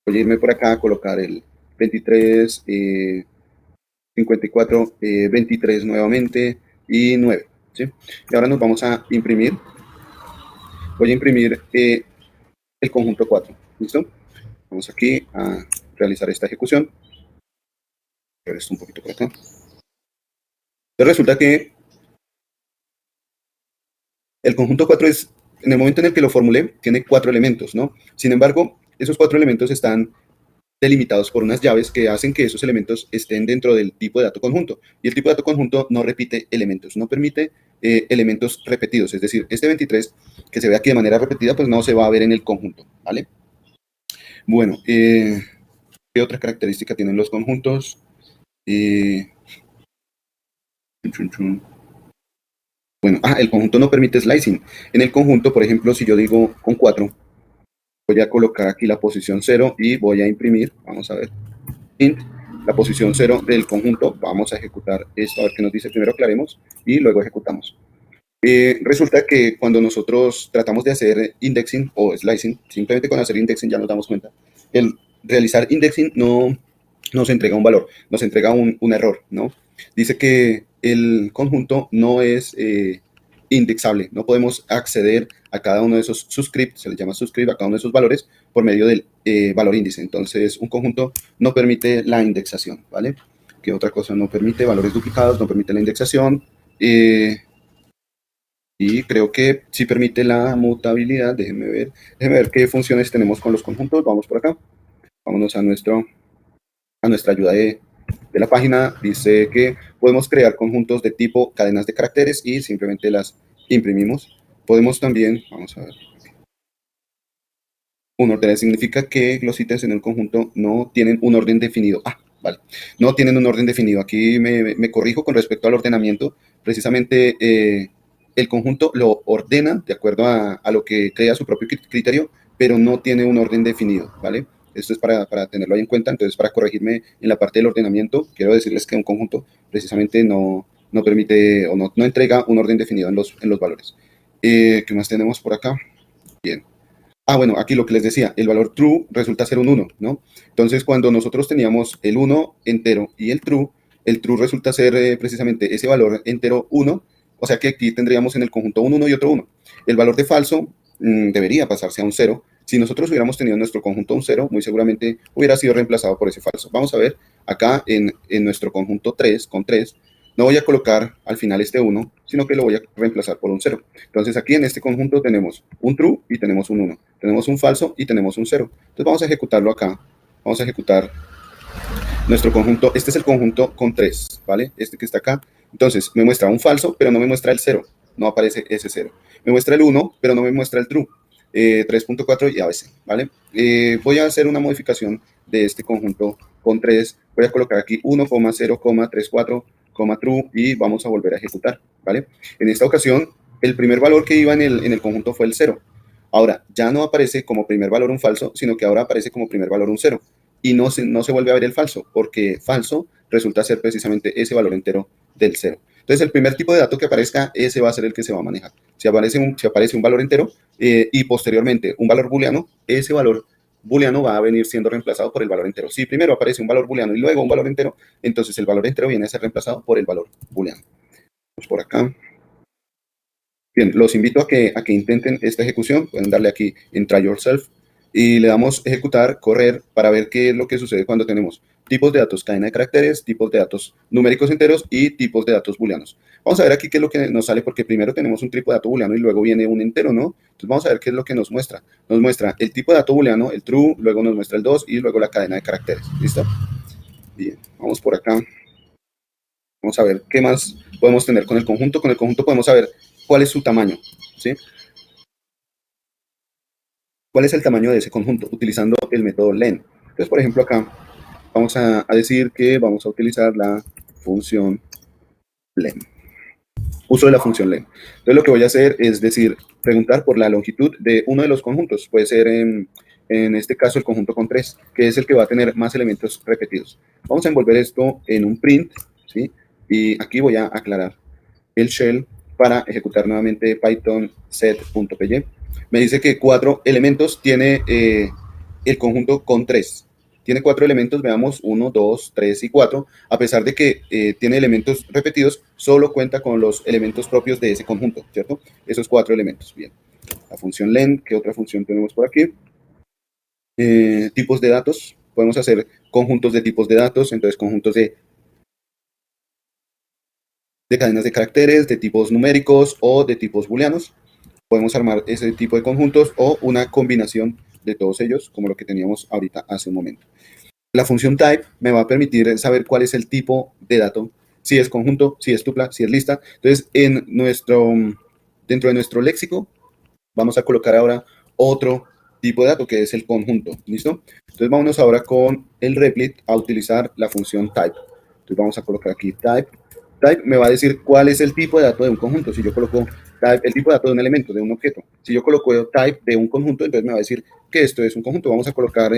Voy a irme por acá a colocar el 23, 54, 23 nuevamente y 9. ¿Sí? Y ahora nos vamos a imprimir. Voy a imprimir el conjunto 4. ¿Listo? Vamos aquí a realizar esta ejecución. Voy a esto un poquito por acá. Entonces resulta que el conjunto 4 es, en el momento en el que lo formulé, tiene 4 elementos, ¿no? Sin embargo, esos 4 elementos están delimitados por unas llaves que hacen que esos elementos estén dentro del tipo de dato conjunto. Y el tipo de dato conjunto no repite elementos, no permite elementos repetidos. Es decir, este 23 que se ve aquí de manera repetida, pues no se va a ver en el conjunto, ¿vale? Bueno, ¿qué otra característica tienen los conjuntos? Bueno, el conjunto no permite slicing. En el conjunto, por ejemplo, si yo digo con 4, voy a colocar aquí la posición 0 y voy a imprimir, vamos a ver, int, la posición 0 del conjunto. Vamos a ejecutar esto, a ver qué nos dice. Primero aclaremos y luego ejecutamos. Resulta que cuando nosotros tratamos de hacer indexing o slicing, simplemente con hacer indexing ya nos damos cuenta, el realizar indexing no nos entrega un valor, nos entrega un error, ¿no? Dice que el conjunto no es indexable, no podemos acceder a cada uno de esos subscript, se le llama subscript a cada uno de esos valores por medio del valor índice. Entonces, un conjunto no permite la indexación, ¿vale? ¿Qué otra cosa no permite? Valores duplicados, no permite la indexación. Y creo que sí permite la mutabilidad. Déjenme ver qué funciones tenemos con los conjuntos. Vamos por acá. Vámonos a nuestra ayuda de la página. Dice que podemos crear conjuntos de tipo cadenas de caracteres y simplemente las imprimimos. Podemos también, vamos a ver. Un orden significa que los ítems en el conjunto no tienen un orden definido. Vale. No tienen un orden definido. Aquí me corrijo con respecto al ordenamiento. Precisamente el conjunto lo ordena de acuerdo a lo que crea su propio criterio, pero no tiene un orden definido, ¿vale? Esto es para tenerlo ahí en cuenta. Entonces, para corregirme en la parte del ordenamiento, quiero decirles que un conjunto precisamente no permite o no entrega un orden definido en los valores. ¿Qué más tenemos por acá? Bien. Bueno, aquí lo que les decía, el valor true resulta ser un 1, ¿no? Entonces, cuando nosotros teníamos el 1 entero y el true resulta ser precisamente ese valor entero 1, o sea que aquí tendríamos en el conjunto un 1 y otro 1. El valor de falso debería pasarse a un 0. Si nosotros hubiéramos tenido en nuestro conjunto un 0, muy seguramente hubiera sido reemplazado por ese falso. Vamos a ver acá en nuestro conjunto 3, con 3, no voy a colocar al final este 1, sino que lo voy a reemplazar por un 0. Entonces aquí en este conjunto tenemos un true y tenemos un 1. Tenemos un falso y tenemos un 0. Entonces vamos a ejecutarlo acá. Vamos a ejecutar nuestro conjunto. Este es el conjunto con 3, ¿vale? Este que está acá. Entonces me muestra un falso, pero no me muestra el 0. No aparece ese 0. Me muestra el 1, pero no me muestra el true. 3.4 y ABC, ¿vale? Voy a hacer una modificación de este conjunto con 3. Voy a colocar aquí 1,0,34, true y vamos a volver a ejecutar, ¿vale? En esta ocasión, el primer valor que iba en el conjunto fue el 0. Ahora, ya no aparece como primer valor un falso, sino que ahora aparece como primer valor un 0. Y no se vuelve a ver el falso, porque falso resulta ser precisamente ese valor entero del 0. Entonces, el primer tipo de dato que aparezca, ese va a ser el que se va a manejar. Si aparece un valor entero y posteriormente un valor booleano, ese valor booleano va a venir siendo reemplazado por el valor entero. Si primero aparece un valor booleano y luego un valor entero, entonces el valor entero viene a ser reemplazado por el valor booleano. Vamos por acá. Bien, los invito a que intenten esta ejecución. Pueden darle aquí en Try Yourself y le damos ejecutar, correr, para ver qué es lo que sucede cuando tenemos tipos de datos cadena de caracteres, tipos de datos numéricos enteros y tipos de datos booleanos. Vamos a ver aquí qué es lo que nos sale, porque primero tenemos un tipo de dato booleano y luego viene un entero, ¿no? Entonces vamos a ver qué es lo que nos muestra. Nos muestra el tipo de dato booleano, el true, luego nos muestra el 2 y luego la cadena de caracteres. ¿Listo? Bien, vamos por acá. Vamos a ver qué más podemos tener con el conjunto. Con el conjunto podemos saber cuál es su tamaño, ¿sí? ¿Cuál es el tamaño de ese conjunto? Utilizando el método len. Entonces, por ejemplo, acá vamos a decir que vamos a utilizar la función len. Uso de la función len. Entonces, lo que voy a hacer es decir, preguntar por la longitud de uno de los conjuntos. Puede ser en este caso el conjunto con 3, que es el que va a tener más elementos repetidos. Vamos a envolver esto en un print, ¿sí? Y aquí voy a aclarar el shell para ejecutar nuevamente Python set.py. Me dice que 4 elementos tiene el conjunto con 3. Tiene 4 elementos, veamos, 1, 2, 3 y 4. A pesar de que tiene elementos repetidos, solo cuenta con los elementos propios de ese conjunto, ¿cierto? Esos 4 elementos. Bien. La función len, ¿qué otra función tenemos por aquí? Tipos de datos. Podemos hacer conjuntos de tipos de datos, entonces conjuntos de cadenas de caracteres, de tipos numéricos o de tipos booleanos. Podemos armar ese tipo de conjuntos o una combinación de todos ellos, como lo que teníamos ahorita hace un momento. La función type me va a permitir saber cuál es el tipo de dato, si es conjunto, si es tupla, si es lista. Entonces, dentro de nuestro léxico, vamos a colocar ahora otro tipo de dato, que es el conjunto. ¿Listo? Entonces, vámonos ahora con el Replit a utilizar la función type. Entonces, vamos a colocar aquí type. Type me va a decir cuál es el tipo de dato de un conjunto. Si yo coloco type, el tipo de dato de un elemento, de un objeto. Si yo coloco type de un conjunto, entonces me va a decir que esto es un conjunto. Vamos a colocar,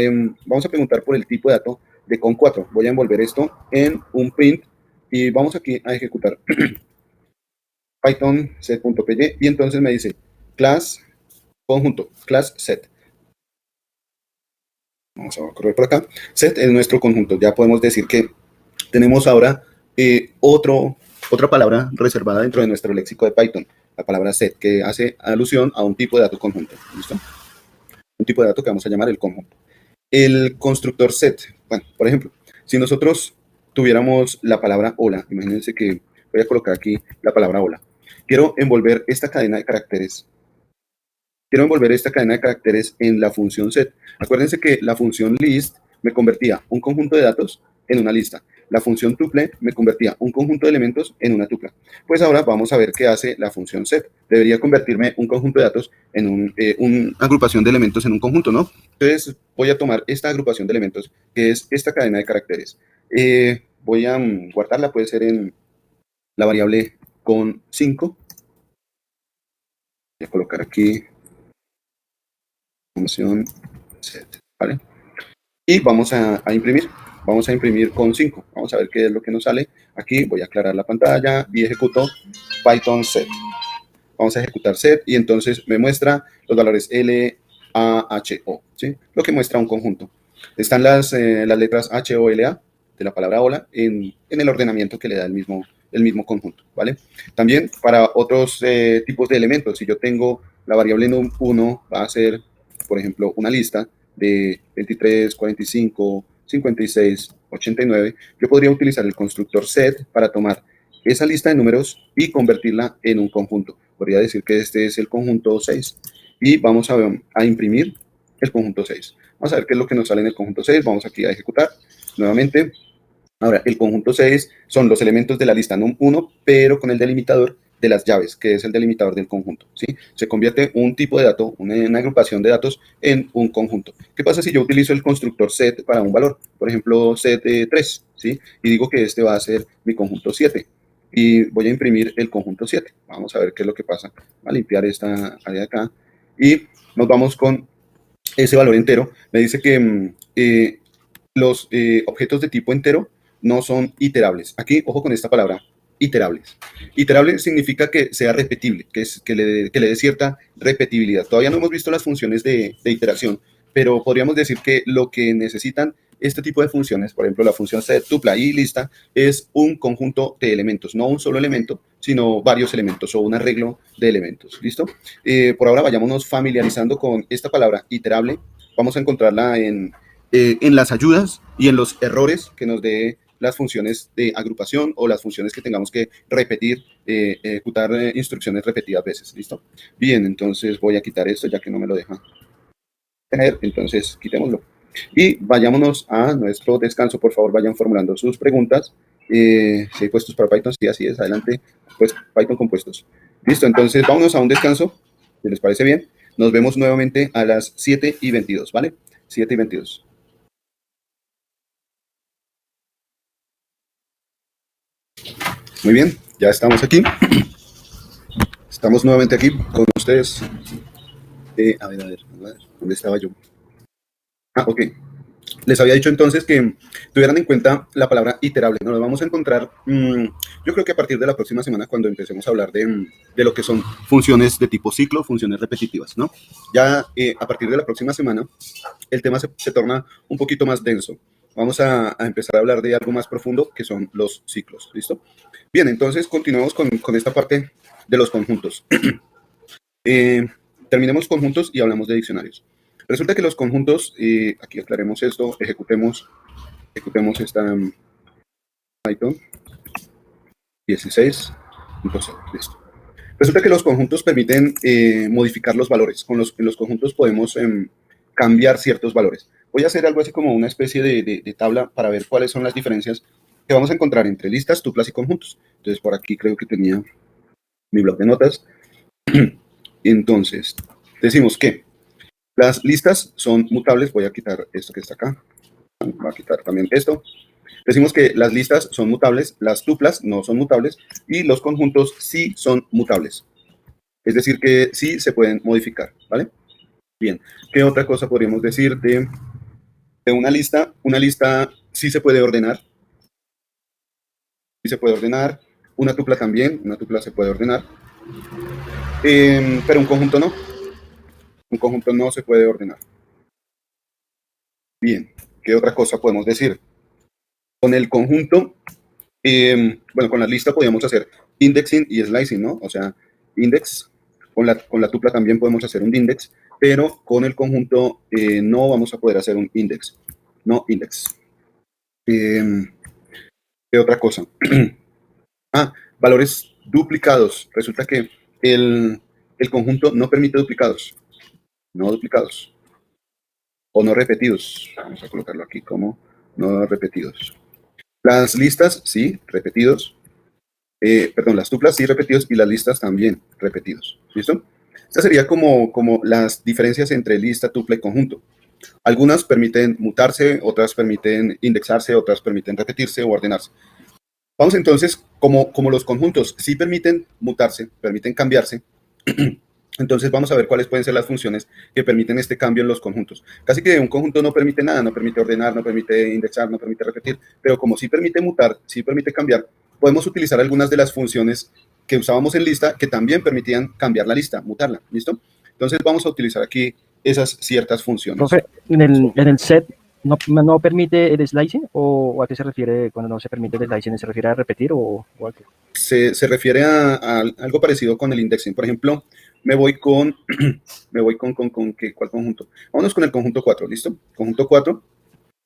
vamos a preguntar por el tipo de dato de con4. Voy a envolver esto en un print y vamos aquí a ejecutar Python set.py y entonces me dice class conjunto, class set. Vamos a correr por acá. Set es nuestro conjunto. Ya podemos decir que tenemos ahora otra palabra reservada dentro de nuestro léxico de Python, la palabra set, que hace alusión a un tipo de dato conjunto. ¿Listo? Un tipo de dato que vamos a llamar el conjunto. El constructor set, bueno, por ejemplo, si nosotros tuviéramos la palabra hola, imagínense que voy a colocar aquí la palabra hola. Quiero envolver esta cadena de caracteres. Quiero envolver esta cadena de caracteres en la función set. Acuérdense que la función list me convertía un conjunto de datos en una lista. La función tuple me convertía un conjunto de elementos en una tupla. Pues ahora vamos a ver qué hace la función set. Debería convertirme un conjunto de datos en una agrupación de elementos en un conjunto, ¿no? Entonces voy a tomar esta agrupación de elementos, que es esta cadena de caracteres. Voy a guardarla, puede ser en la variable con 5. Voy a colocar aquí función set, ¿vale? Y vamos a imprimir. Vamos a imprimir con 5. Vamos a ver qué es lo que nos sale. Aquí voy a aclarar la pantalla y ejecuto Python set. Vamos a ejecutar set y entonces me muestra los valores L, A, H, O, ¿sí? Lo que muestra un conjunto. Están las letras H, O, L, A de la palabra hola en el ordenamiento que le da el mismo conjunto, ¿vale? También para otros tipos de elementos, si yo tengo la variable num1, va a ser, por ejemplo, una lista de 23, 45, 56, 89, yo podría utilizar el constructor set para tomar esa lista de números y convertirla en un conjunto. Podría decir que este es el conjunto 6 y vamos a imprimir el conjunto 6. Vamos a ver qué es lo que nos sale en el conjunto 6. Vamos aquí a ejecutar nuevamente. Ahora, el conjunto 6 son los elementos de la lista num1, pero con el delimitador de las llaves, que es el delimitador del conjunto, ¿sí? Se convierte un tipo de dato, una agrupación de datos, en un conjunto. ¿Qué pasa si yo utilizo el constructor set para un valor? Por ejemplo, set 3, ¿sí? Y digo que este va a ser mi conjunto 7. Y voy a imprimir el conjunto 7. Vamos a ver qué es lo que pasa. Voy a limpiar esta área de acá. Y nos vamos con ese valor entero. Me dice que los objetos de tipo entero no son iterables. Aquí, ojo con esta palabra, iterables. Iterable significa que sea repetible, que le dé cierta repetibilidad. Todavía no hemos visto las funciones de iteración, pero podríamos decir que lo que necesitan este tipo de funciones, por ejemplo, la función set, tupla y lista, es un conjunto de elementos, no un solo elemento, sino varios elementos o un arreglo de elementos. ¿Listo? Por ahora vayámonos familiarizando con esta palabra iterable. Vamos a encontrarla en las ayudas y en los errores que nos dé las funciones de agrupación o las funciones que tengamos que repetir, ejecutar instrucciones repetidas veces. ¿Listo? Bien, entonces voy a quitar esto ya que no me lo deja tener, entonces quitémoslo. Y vayámonos a nuestro descanso. Por favor, vayan formulando sus preguntas. Si hay puestos para Python, sí, así es. Adelante, pues Python compuestos. Listo, entonces vámonos a un descanso, si les parece bien. Nos vemos nuevamente a las 7:22, ¿vale? 7:22. Muy bien, ya estamos aquí. Estamos nuevamente aquí con ustedes. A ver, ¿dónde estaba yo? Ok. Les había dicho entonces que tuvieran en cuenta la palabra iterable. Nos lo vamos a encontrar, yo creo que a partir de la próxima semana, cuando empecemos a hablar de lo que son funciones de tipo ciclo, funciones repetitivas, ¿no? Ya a partir de la próxima semana, el tema se torna un poquito más denso. Vamos a empezar a hablar de algo más profundo, que son los ciclos. ¿Listo? Bien, entonces continuemos con esta parte de los conjuntos. Terminemos conjuntos y hablamos de diccionarios. Resulta que los conjuntos, aquí aclaremos esto, ejecutemos esta Python 16. Entonces, listo. Resulta que los conjuntos permiten modificar los valores. En los conjuntos podemos cambiar ciertos valores. Voy a hacer algo así como una especie de tabla para ver cuáles son las diferencias que vamos a encontrar entre listas, tuplas y conjuntos. Entonces, por aquí creo que tenía mi bloc de notas. Entonces, decimos que las listas son mutables. Voy a quitar esto que está acá. Voy a quitar también esto. Decimos que las listas son mutables, las tuplas no son mutables y los conjuntos sí son mutables. Es decir, que sí se pueden modificar, ¿vale? Bien, ¿qué otra cosa podríamos decir de una lista? Una lista sí se puede ordenar. Sí se puede ordenar. Una tupla también, una tupla se puede ordenar. Pero un conjunto no. Un conjunto no se puede ordenar. Bien, ¿qué otra cosa podemos decir? Con el conjunto, bueno, con la lista podríamos hacer indexing y slicing, ¿no? O sea, index, con la tupla también podemos hacer un index, pero con el conjunto no vamos a poder hacer un index. No index. ¿Qué otra cosa? Valores duplicados. Resulta que el conjunto no permite duplicados. No duplicados. O no repetidos. Vamos a colocarlo aquí como no repetidos. Las listas, sí, repetidos. Perdón, las tuplas, sí, repetidos. Y las listas también, repetidos. ¿Listo? Estas serían como las diferencias entre lista, tupla y conjunto. Algunas permiten mutarse, otras permiten indexarse, otras permiten repetirse o ordenarse. Vamos entonces, como los conjuntos sí permiten mutarse, permiten cambiarse, entonces vamos a ver cuáles pueden ser las funciones que permiten este cambio en los conjuntos. Casi que un conjunto no permite nada, no permite ordenar, no permite indexar, no permite repetir, pero como sí permite mutar, sí permite cambiar, podemos utilizar algunas de las funciones que usábamos en lista que también permitían cambiar la lista, mutarla, ¿listo? Entonces vamos a utilizar aquí esas ciertas funciones. Profe, en el set no permite el slicing, o a qué se refiere cuando no se permite el slicing? ¿Se refiere a repetir o a qué? Se refiere a algo parecido con el indexing. Por ejemplo, me voy con ¿cuál conjunto? Vámonos con el conjunto 4, ¿listo? Conjunto 4.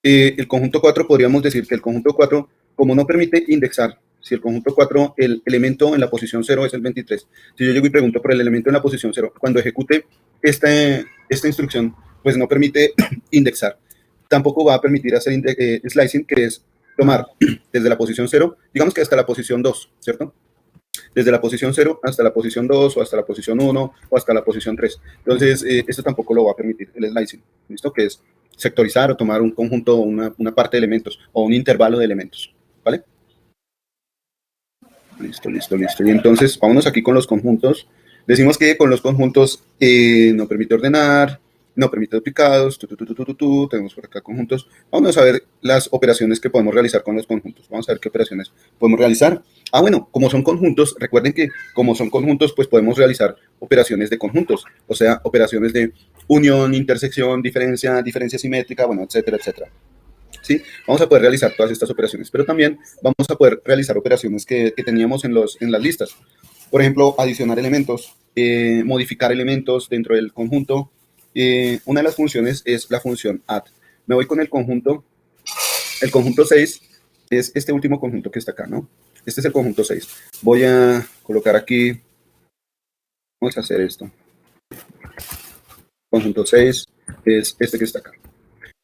El conjunto 4 podríamos decir que el conjunto 4, como no permite indexar, si el conjunto 4, el elemento en la posición 0 es el 23, si yo llego y pregunto por el elemento en la posición 0, cuando ejecute esta instrucción, pues no permite indexar. Tampoco va a permitir hacer slicing, que es tomar desde la posición 0, digamos que hasta la posición 2, ¿cierto? Desde la posición 0 hasta la posición 2, o hasta la posición 1, o hasta la posición 3. Entonces, esto tampoco lo va a permitir el slicing, ¿listo? Que es sectorizar o tomar un conjunto, una parte de elementos, o un intervalo de elementos, ¿vale? Listo. Y entonces, vámonos aquí con los conjuntos. Decimos que con los conjuntos no permite ordenar, no permite duplicados, tenemos por acá conjuntos. Vamos a ver las operaciones que podemos realizar con los conjuntos. Vamos a ver qué operaciones podemos realizar. Bueno, como son conjuntos, recuerden que como son conjuntos, pues podemos realizar operaciones de conjuntos, o sea, operaciones de unión, intersección, diferencia simétrica, bueno, etcétera, etcétera. ¿Sí? Vamos a poder realizar todas estas operaciones, pero también vamos a poder realizar operaciones que teníamos en las listas. Por ejemplo, adicionar elementos, modificar elementos dentro del conjunto. Una de las funciones es la función add. Me voy con el conjunto 6, es este último conjunto que está acá, ¿no? Este es el conjunto 6. Voy a colocar aquí, vamos a hacer esto. Conjunto 6 es este que está acá.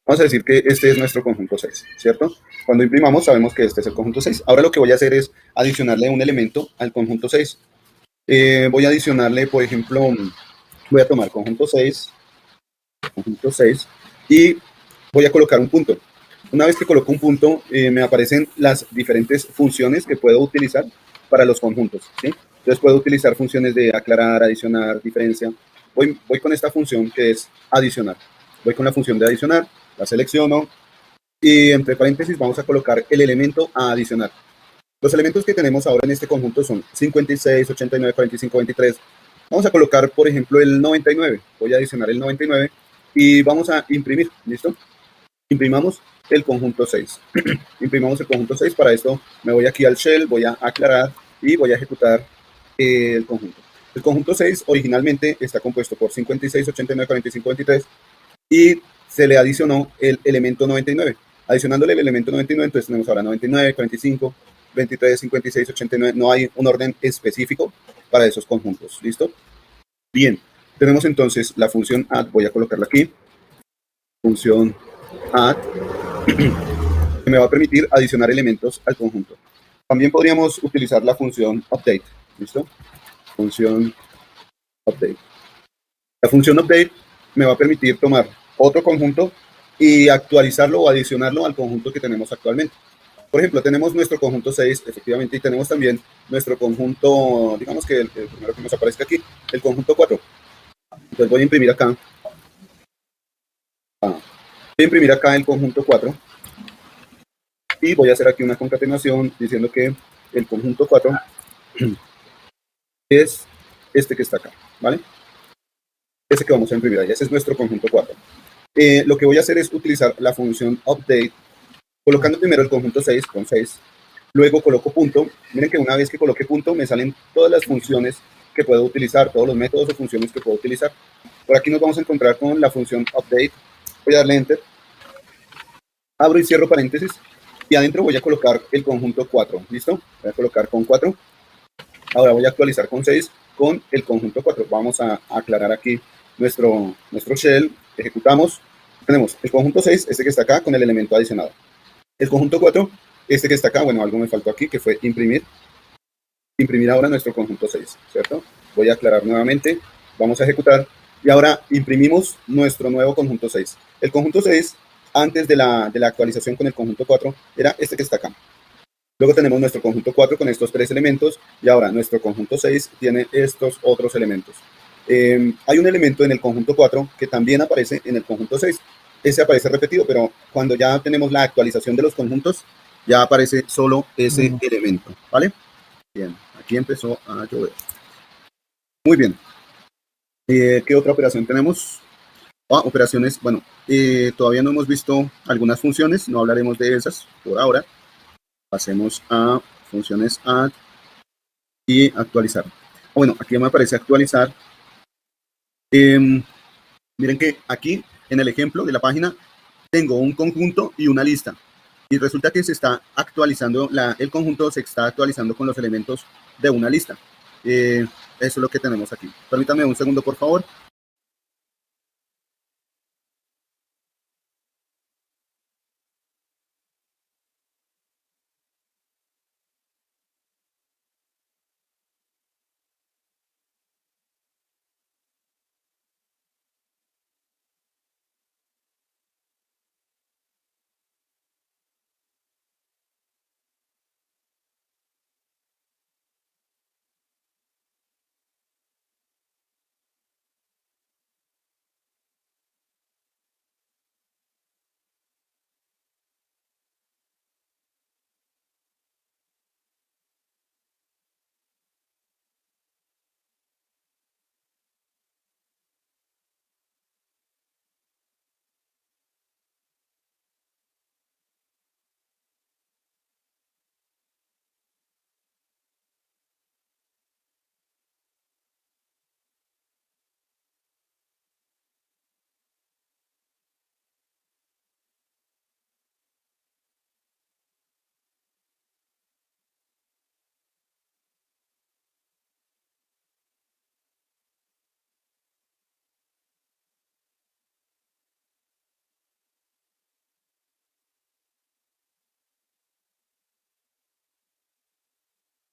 Vamos a decir que este es nuestro conjunto 6, ¿cierto? Cuando imprimamos sabemos que este es el conjunto 6. Ahora lo que voy a hacer es adicionarle un elemento al conjunto 6. Voy a adicionarle, por ejemplo, voy a tomar conjunto 6, y voy a colocar un punto. Una vez que coloco un punto, me aparecen las diferentes funciones que puedo utilizar para los conjuntos, ¿sí? Entonces puedo utilizar funciones de aclarar, adicionar, diferencia. Voy con esta función que es adicionar. Voy con la función de adicionar, la selecciono y entre paréntesis vamos a colocar el elemento a adicionar. Los elementos que tenemos ahora en este conjunto son 56, 89, 45, 23. Vamos a colocar, por ejemplo, el 99. Voy a adicionar el 99 y vamos a imprimir, ¿listo? Imprimamos el conjunto 6. Imprimamos el conjunto 6. Para esto me voy aquí al shell, voy a aclarar y voy a ejecutar el conjunto. El conjunto 6 originalmente está compuesto por 56, 89, 45, 23 y se le adicionó el elemento 99. Adicionándole el elemento 99, entonces tenemos ahora 99, 45, 23, 56, 89. No hay un orden específico para esos conjuntos. ¿Listo? Bien. Tenemos entonces la función add. Voy a colocarla aquí. Función add. Que me va a permitir adicionar elementos al conjunto. También podríamos utilizar la función update. ¿Listo? Función update. La función update me va a permitir tomar otro conjunto y actualizarlo o adicionarlo al conjunto que tenemos actualmente. Por ejemplo, tenemos nuestro conjunto 6, efectivamente, y tenemos también nuestro conjunto, digamos que el primero que nos aparezca aquí, el conjunto 4. Entonces voy a imprimir acá. Voy a imprimir acá el conjunto 4 y voy a hacer aquí una concatenación diciendo que el conjunto 4 es este que está acá, ¿vale? Ese que vamos a imprimir ahí, ese es nuestro conjunto 4. Lo que voy a hacer es utilizar la función update, colocando primero el conjunto 6 con 6, luego coloco punto. Miren que una vez que coloque punto me salen todas las funciones que puedo utilizar, todos los métodos o funciones que puedo utilizar. Por aquí nos vamos a encontrar con la función update. Voy a darle enter, abro y cierro paréntesis y adentro voy a colocar el conjunto 4. ¿Listo? Voy a colocar con 4. Ahora voy a actualizar con 6 con el conjunto 4. Vamos a aclarar aquí nuestro shell. Ejecutamos. Tenemos el conjunto 6, este que está acá, con el elemento adicionado. El conjunto 4, este que está acá, bueno, algo me faltó aquí, que fue imprimir. Imprimir ahora nuestro conjunto 6, ¿cierto? Voy a aclarar nuevamente. Vamos a ejecutar. Y ahora imprimimos nuestro nuevo conjunto 6. El conjunto 6, antes de la actualización con el conjunto 4, era este que está acá. Luego tenemos nuestro conjunto 4 con estos 3 elementos. Y ahora nuestro conjunto 6 tiene estos otros elementos. Hay un elemento en el conjunto 4 que también aparece en el conjunto 6. Ese aparece repetido, pero cuando ya tenemos la actualización de los conjuntos, ya aparece solo ese elemento, ¿vale? Bien, aquí empezó a llover. Muy bien. ¿Qué otra operación tenemos? Operaciones, bueno, todavía no hemos visto algunas funciones, no hablaremos de esas por ahora. Pasemos a funciones add y actualizar. Bueno, aquí me aparece actualizar. Miren que aquí en el ejemplo de la página tengo un conjunto y una lista. Y resulta que se está actualizando, el conjunto se está actualizando con los elementos de una lista. Eso es lo que tenemos aquí. Permítanme un segundo, por favor.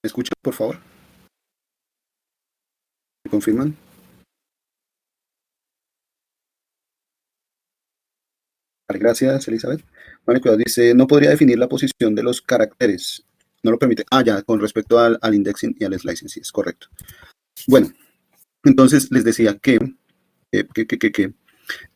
¿Me escuchan, por favor? ¿Me confirman? Vale, gracias, Elizabeth. Bueno, cuidado, dice, no podría definir la posición de los caracteres. No lo permite. Ya, con respecto al indexing y al slicing, sí, es correcto. Bueno, entonces les decía que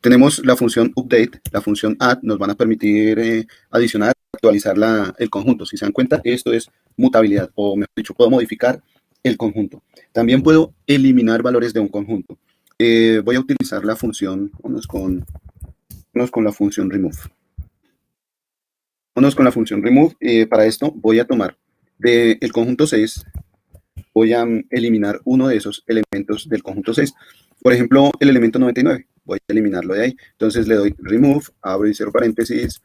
tenemos la función update, la función add, nos van a permitir adicionar, actualizar el conjunto. Si se dan cuenta, esto es mutabilidad, o mejor dicho, puedo modificar el conjunto. También puedo eliminar valores de un conjunto. Voy a utilizar la función, vámonos con la función remove. Vámonos con la función remove. Para esto voy a tomar del conjunto 6, voy a eliminar uno de esos elementos del conjunto 6. Por ejemplo, el elemento 99. Voy a eliminarlo de ahí. Entonces le doy remove, abro y cierro paréntesis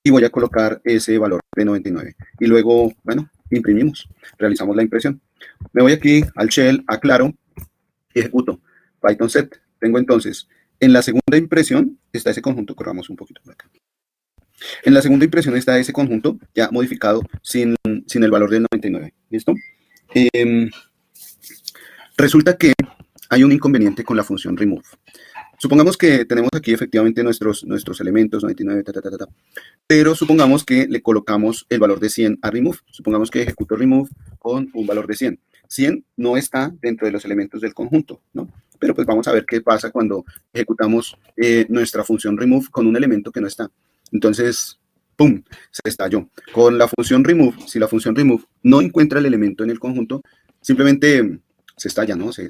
y voy a colocar ese valor de 99. Y luego, bueno, imprimimos, realizamos la impresión. Me voy aquí al shell, aclaro y ejecuto Python set. Tengo entonces, en la segunda impresión está ese conjunto, corramos un poquito por acá. En la segunda impresión está ese conjunto ya modificado sin el valor del 99. ¿Listo? Resulta que hay un inconveniente con la función remove. supongamos que tenemos aquí efectivamente nuestros elementos, 99, ta, ta, ta, ta, ta, pero supongamos que le colocamos el valor de 100 a remove. Supongamos que ejecuto remove con un valor de 100. 100 no está dentro de los elementos del conjunto, ¿no? Pero pues vamos a ver qué pasa cuando ejecutamos nuestra función remove con un elemento que no está. Entonces, ¡pum!, se estalló. Con la función remove, si la función remove no encuentra el elemento en el conjunto, simplemente se estalla, ¿no? Se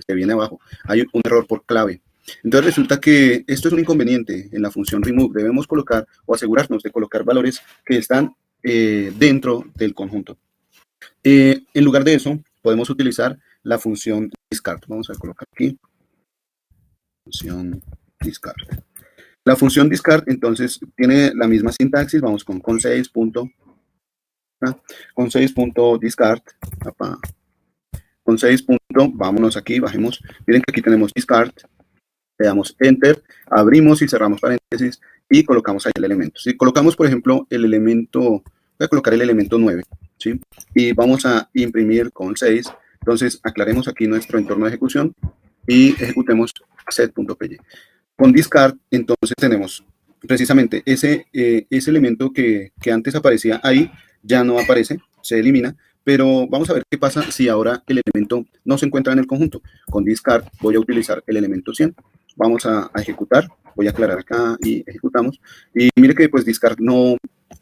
viene abajo. Hay un error por clave. Entonces resulta que esto es un inconveniente en la función remove. Debemos colocar o asegurarnos de colocar valores que están dentro del conjunto. En lugar de eso, podemos utilizar la función discard. Vamos a colocar aquí. Función discard. La función discard, entonces, tiene la misma sintaxis. Vamos con 6 punto, con 6 punto discard. Con 6 punto, vámonos aquí, bajemos. Miren que aquí tenemos discard. Le damos enter, abrimos y cerramos paréntesis y colocamos ahí el elemento. Si colocamos, por ejemplo, el elemento, voy a colocar el elemento 9, ¿sí? Y vamos a imprimir con 6. Entonces, aclaremos aquí nuestro entorno de ejecución y ejecutemos set.py. Con discard, entonces tenemos precisamente ese elemento que antes aparecía ahí, ya no aparece, se elimina, pero vamos a ver qué pasa si ahora el elemento no se encuentra en el conjunto. Con discard voy a utilizar el elemento 100. Vamos a ejecutar, voy a aclarar acá y ejecutamos. Y mire que pues discard no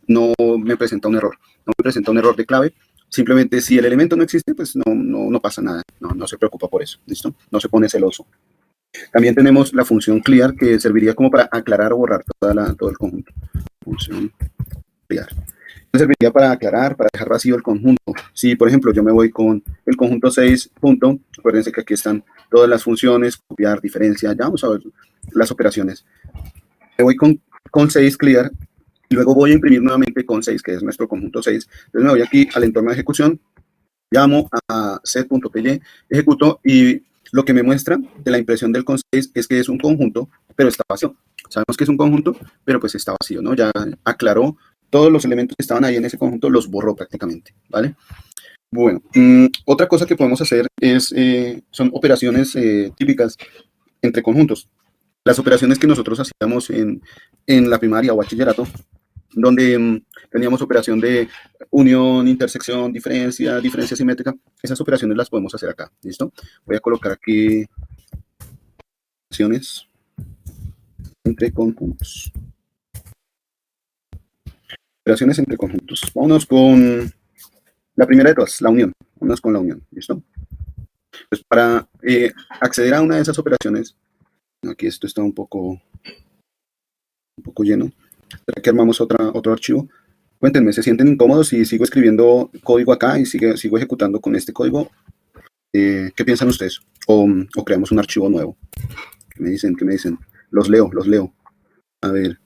me presenta un error, no me presenta un error de clave. Simplemente si el elemento no existe, pues no pasa nada, no se preocupa por eso, ¿listo? No se pone celoso. También tenemos la función clear que serviría como para aclarar o borrar todo el conjunto. Función clear. Serviría para aclarar, para dejar vacío el conjunto. Si, por ejemplo, yo me voy con el conjunto 6 punto, acuérdense que aquí están todas las funciones, copiar, diferencia, ya vamos a ver las operaciones. Me voy con 6 clear, y luego voy a imprimir nuevamente con 6, que es nuestro conjunto 6. Entonces me voy aquí al entorno de ejecución, llamo a set.py, ejecuto, y lo que me muestra de la impresión del con 6 es que es un conjunto, pero está vacío. Sabemos que es un conjunto, pero pues está vacío, ¿no? Ya aclaró todos los elementos que estaban ahí en ese conjunto, los borró prácticamente, ¿vale? Bueno, otra cosa que podemos hacer son operaciones típicas entre conjuntos. Las operaciones que nosotros hacíamos en la primaria o bachillerato, donde teníamos operación de unión, intersección, diferencia simétrica, esas operaciones las podemos hacer acá, ¿listo? Voy a colocar aquí operaciones entre conjuntos. Operaciones entre conjuntos. Vámonos con la primera de todas, la unión. Vámonos con la unión, ¿listo? Pues para acceder a una de esas operaciones, aquí esto está un poco lleno. ¿Será que armamos otro archivo? Cuéntenme, ¿se sienten incómodos si sigo escribiendo código acá y sigo ejecutando con este código? ¿Qué piensan ustedes? ¿O creamos un archivo nuevo? ¿Qué me dicen? Los leo. A ver.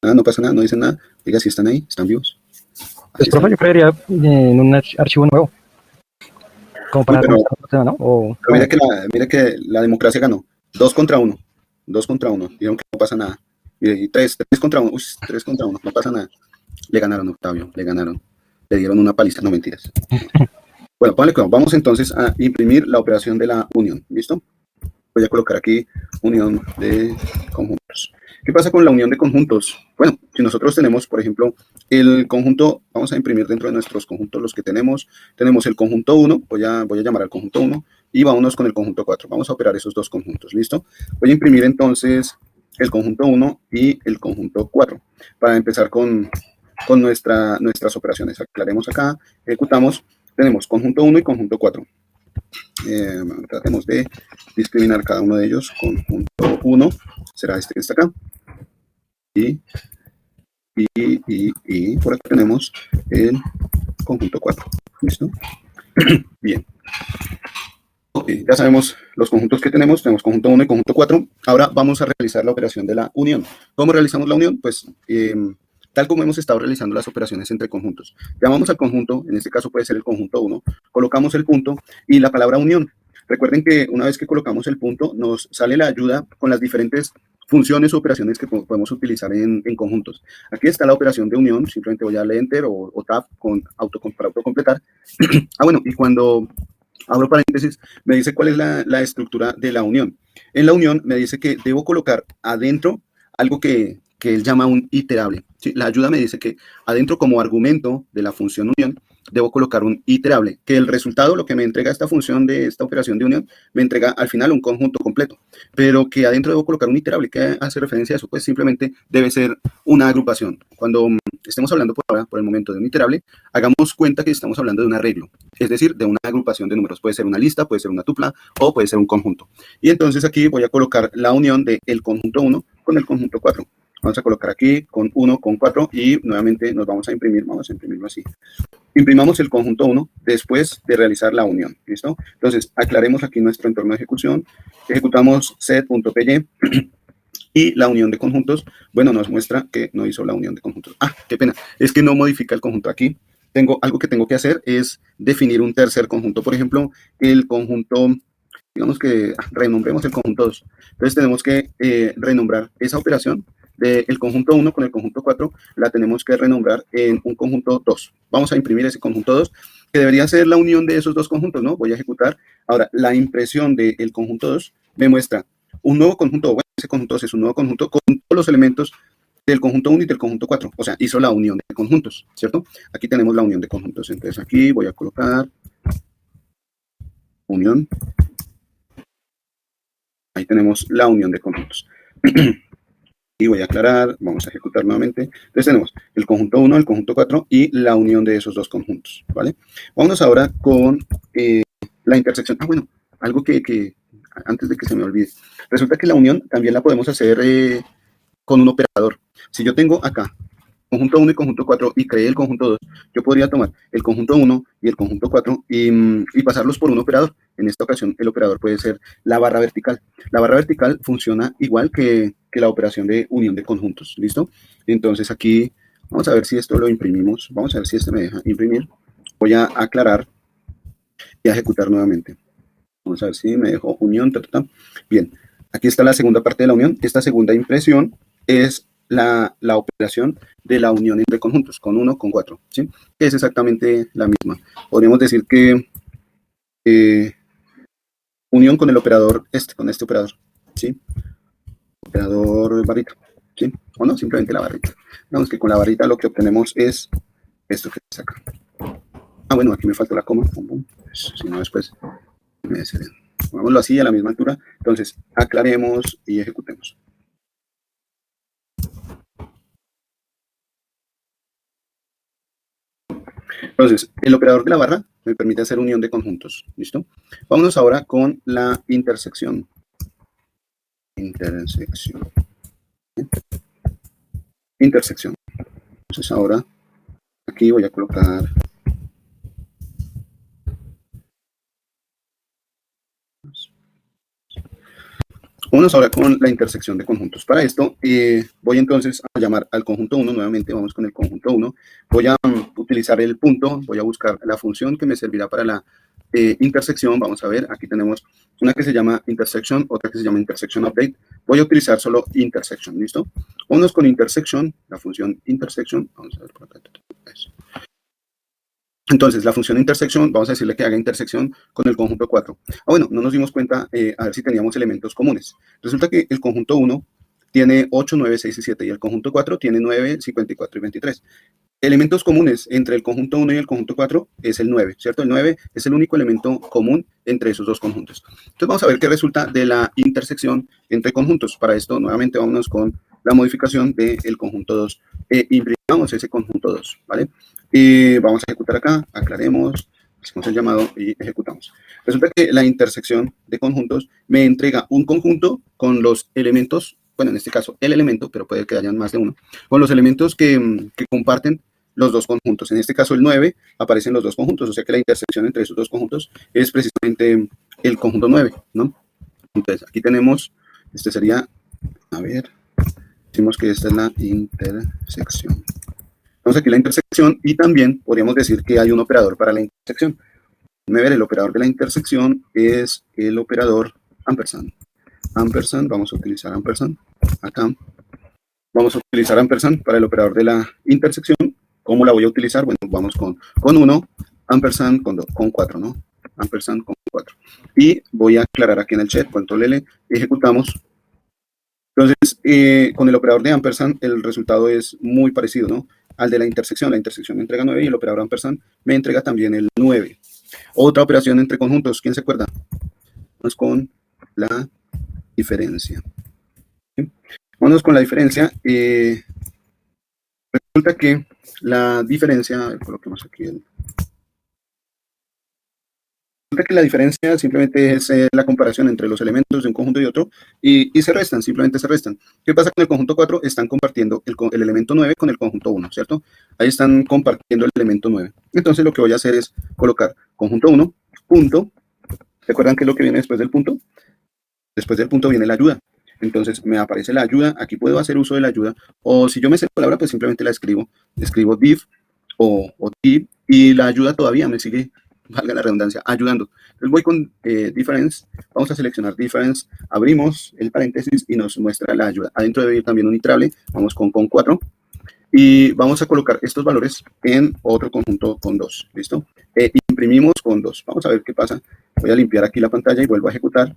No pasa nada, no dicen nada. Diga si están ahí, están vivos. Pues, profe, yo creería en un archivo nuevo. Como para comenzar el tema, ¿no? Pero mira que la democracia ganó. 2 contra 1. Dijeron que no pasa nada. Y 3 contra 1. Uy, 3 contra 1. No pasa nada. Le ganaron, Octavio. Le ganaron. Le dieron una paliza. No, mentiras. Bueno, póngale cuidado. Vamos entonces a imprimir la operación de la unión. ¿Listo? Voy a colocar aquí unión de conjuntos. ¿Qué pasa con la unión de conjuntos? Bueno, si nosotros tenemos, por ejemplo, el conjunto, vamos a imprimir dentro de nuestros conjuntos los que tenemos. Tenemos el conjunto 1, voy a llamar al conjunto 1, y vámonos con el conjunto 4. Vamos a operar esos dos conjuntos, ¿listo? Voy a imprimir entonces el conjunto 1 y el conjunto 4, para empezar con nuestras operaciones. Aclaremos acá, ejecutamos, tenemos conjunto 1 y conjunto 4. Tratemos de discriminar cada uno de ellos. Conjunto 1 será este que está acá, y por aquí tenemos el conjunto 4. ¿Listo? Bien. Okay, ya sabemos los conjuntos que tenemos conjunto 1 y conjunto 4. Ahora vamos a realizar la operación de la unión. ¿Cómo realizamos la unión? Pues tal como hemos estado realizando las operaciones entre conjuntos. Llamamos al conjunto, en este caso puede ser el conjunto 1, colocamos el punto y la palabra unión. Recuerden que una vez que colocamos el punto, nos sale la ayuda con las diferentes funciones o operaciones que podemos utilizar en conjuntos. Aquí está la operación de unión, simplemente voy a darle Enter o Tab para autocompletar. Bueno, y cuando abro paréntesis, me dice cuál es la estructura de la unión. En la unión me dice que debo colocar adentro algo que él llama un iterable. ¿Sí? La ayuda me dice que adentro, como argumento de la función unión, debo colocar un iterable, que el resultado, lo que me entrega esta función de esta operación de unión, me entrega al final un conjunto completo, pero que adentro debo colocar un iterable. ¿Qué hace referencia a eso? Pues simplemente debe ser una agrupación. Cuando estemos hablando por ahora, por el momento, de un iterable, hagamos cuenta que estamos hablando de un arreglo, es decir, de una agrupación de números. Puede ser una lista, puede ser una tupla o puede ser un conjunto. Y entonces aquí voy a colocar la unión del conjunto 1 con el conjunto 4. Vamos a colocar aquí con 1, con 4 y nuevamente nos vamos a imprimirlo así. Imprimamos el conjunto 1 después de realizar la unión, ¿listo? Entonces, aclaremos aquí nuestro entorno de ejecución, ejecutamos set.py y la unión de conjuntos, bueno, nos muestra que no hizo la unión de conjuntos. Ah, qué pena, es que no modifica el conjunto aquí. Algo que tengo que hacer es definir un tercer conjunto, por ejemplo, el conjunto, digamos que renombremos el conjunto 2. Entonces tenemos que renombrar esa operación del conjunto 1 con el conjunto 4, la tenemos que renombrar en un conjunto 2. Vamos a imprimir ese conjunto 2, que debería ser la unión de esos dos conjuntos, ¿no? Voy a ejecutar. Ahora, la impresión del conjunto 2 me muestra un nuevo conjunto, bueno, ese conjunto 2 es un nuevo conjunto con todos los elementos del conjunto 1 y del conjunto 4. O sea, hizo la unión de conjuntos, ¿cierto? Aquí tenemos la unión de conjuntos. Entonces aquí voy a colocar unión. Ahí tenemos la unión de conjuntos. Y voy a aclarar, vamos a ejecutar nuevamente. Entonces tenemos el conjunto 1, el conjunto 4 y la unión de esos dos conjuntos, ¿vale? Vámonos ahora con la intersección. Ah, bueno, algo que antes de que se me olvide. Resulta que la unión también la podemos hacer con un operador. Si yo tengo acá conjunto 1 y conjunto 4 y creé el conjunto 2, yo podría tomar el conjunto 1 y el conjunto 4 y pasarlos por un operador. En esta ocasión el operador puede ser la barra vertical. La barra vertical funciona igual que la operación de unión de conjuntos, ¿listo? Entonces aquí vamos a ver si esto lo imprimimos. Vamos a ver si este me deja imprimir. Voy a aclarar y a ejecutar nuevamente. Vamos a ver si me dejó unión. Bien, aquí está la segunda parte de la unión. Esta segunda impresión es la operación de la unión entre conjuntos, con 1, con 4, ¿sí? Es exactamente la misma. Podríamos decir que unión con el operador, con este operador, ¿sí? Operador barrita, ¿sí? O no, simplemente la barrita. Digamos que con la barrita lo que obtenemos es esto que se saca. Ah, bueno, aquí me falta la coma. Si no, después me desharé. Pongámoslo así a la misma altura. Entonces, aclaremos y ejecutemos. Entonces, el operador de la barra me permite hacer unión de conjuntos, ¿listo? Vámonos ahora con la intersección. Intersección. Entonces ahora, aquí voy a colocar... Vámonos ahora con la intersección de conjuntos. Para esto, voy entonces a llamar al conjunto 1, nuevamente vamos con el conjunto 1. Voy a utilizar el punto, voy a buscar la función que me servirá para la intersección. Vamos a ver, aquí tenemos una que se llama intersection, otra que se llama intersection update. Voy a utilizar solo intersection, ¿listo? Vámonos con intersection, la función intersection. Vamos a ver por acá. Entonces, la función intersección, vamos a decirle que haga intersección con el conjunto 4. Ah, bueno, no nos dimos cuenta, a ver si teníamos elementos comunes. Resulta que el conjunto 1 tiene 8, 9, 6 y 7, y el conjunto 4 tiene 9, 54 y 23. Elementos comunes entre el conjunto 1 y el conjunto 4 es el 9, ¿cierto? El 9 es el único elemento común entre esos dos conjuntos. Entonces, vamos a ver qué resulta de la intersección entre conjuntos. Para esto, nuevamente, vámonos con la modificación del conjunto 2. Imprimamos ese conjunto 2, ¿vale? Y vamos a ejecutar acá, aclaremos, hacemos el llamado y ejecutamos. Resulta que la intersección de conjuntos me entrega un conjunto con los elementos, bueno, en este caso el elemento, pero puede que hayan más de uno, con los elementos que comparten los dos conjuntos. En este caso el 9 aparecen los dos conjuntos, o sea que la intersección entre esos dos conjuntos es precisamente el conjunto 9, ¿no? Entonces aquí tenemos, este sería, a ver, decimos que esta es la intersección. Entonces aquí la intersección y también podríamos decir que hay un operador para la intersección. Déjame ver, el operador de la intersección es el operador ampersand. Ampersand, vamos a utilizar ampersand acá. Vamos a utilizar ampersand para el operador de la intersección. ¿Cómo la voy a utilizar? Bueno, vamos con 1, ampersand con 4, ¿no? ampersand con 4. Y voy a aclarar aquí en el chat, control L, ejecutamos. Entonces, con el operador de ampersand, el resultado es muy parecido, ¿no?, al de la intersección. La intersección me entrega 9 y el operador ampersand me entrega también el 9. Otra operación entre conjuntos, ¿quién se acuerda? Vamos con la diferencia. ¿Sí? Vámonos con la diferencia. Resulta que la diferencia, coloquemos aquí resulta que la diferencia simplemente es la comparación entre los elementos de un conjunto y otro, y se restan, simplemente se restan. ¿Qué pasa con el conjunto 4? Están compartiendo el elemento 9 con el conjunto 1, ¿cierto? Ahí están compartiendo el elemento 9. Entonces lo que voy a hacer es colocar conjunto 1, punto. ¿Recuerdan qué es lo que viene después del punto? Después del punto viene la ayuda. Entonces me aparece la ayuda, aquí puedo hacer uso de la ayuda, o si yo me sé la palabra, pues simplemente la escribo div o div, y la ayuda todavía me sigue, valga la redundancia, ayudando. Entonces voy con difference, vamos a seleccionar difference, abrimos el paréntesis y nos muestra la ayuda. Adentro debe ir también un iterable, vamos con 4, y vamos a colocar estos valores en otro conjunto con 2, ¿listo? Imprimimos con 2, vamos a ver qué pasa. Voy a limpiar aquí la pantalla y vuelvo a ejecutar.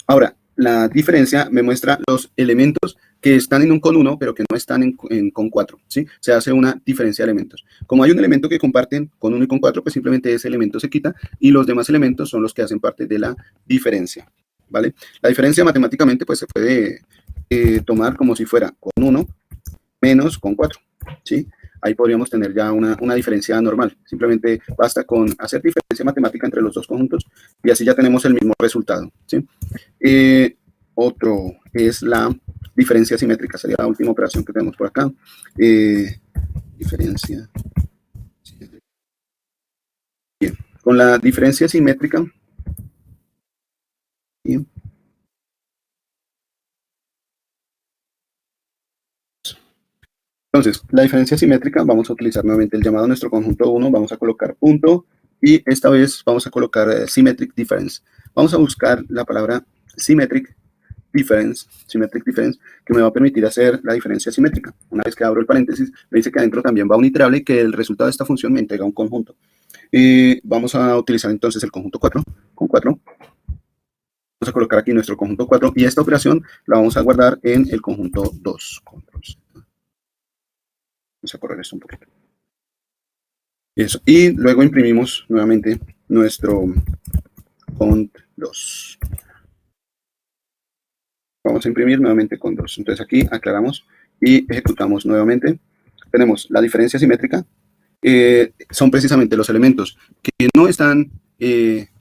Ahora, la diferencia me muestra los elementos que están en un con 1, pero que no están en con 4, ¿sí? Se hace una diferencia de elementos. Como hay un elemento que comparten con 1 y con 4, pues simplemente ese elemento se quita y los demás elementos son los que hacen parte de la diferencia, ¿vale? La diferencia matemáticamente pues se puede tomar como si fuera con 1 menos con 4, ¿sí? Ahí podríamos tener ya una diferencia normal. Simplemente basta con hacer diferencia matemática entre los dos conjuntos y así ya tenemos el mismo resultado, ¿sí? Otro es la diferencia simétrica, sería la última operación que tenemos por acá. Diferencia simétrica. Bien, con la diferencia simétrica, bien. Entonces, la diferencia simétrica, vamos a utilizar nuevamente el llamado a nuestro conjunto 1, vamos a colocar punto, y esta vez vamos a colocar symmetric difference. Vamos a buscar la palabra symmetric difference, que me va a permitir hacer la diferencia simétrica. Una vez que abro el paréntesis, me dice que adentro también va un iterable y que el resultado de esta función me entrega un conjunto. Vamos a utilizar entonces el conjunto 4, con 4. Vamos a colocar aquí nuestro conjunto 4, y esta operación la vamos a guardar en el conjunto 2. Vamos a correr esto un poquito. Eso. Y luego imprimimos nuevamente nuestro cont 2. Vamos a imprimir nuevamente con 2. Entonces aquí aclaramos y ejecutamos nuevamente. Tenemos la diferencia simétrica. Son precisamente los elementos que no están,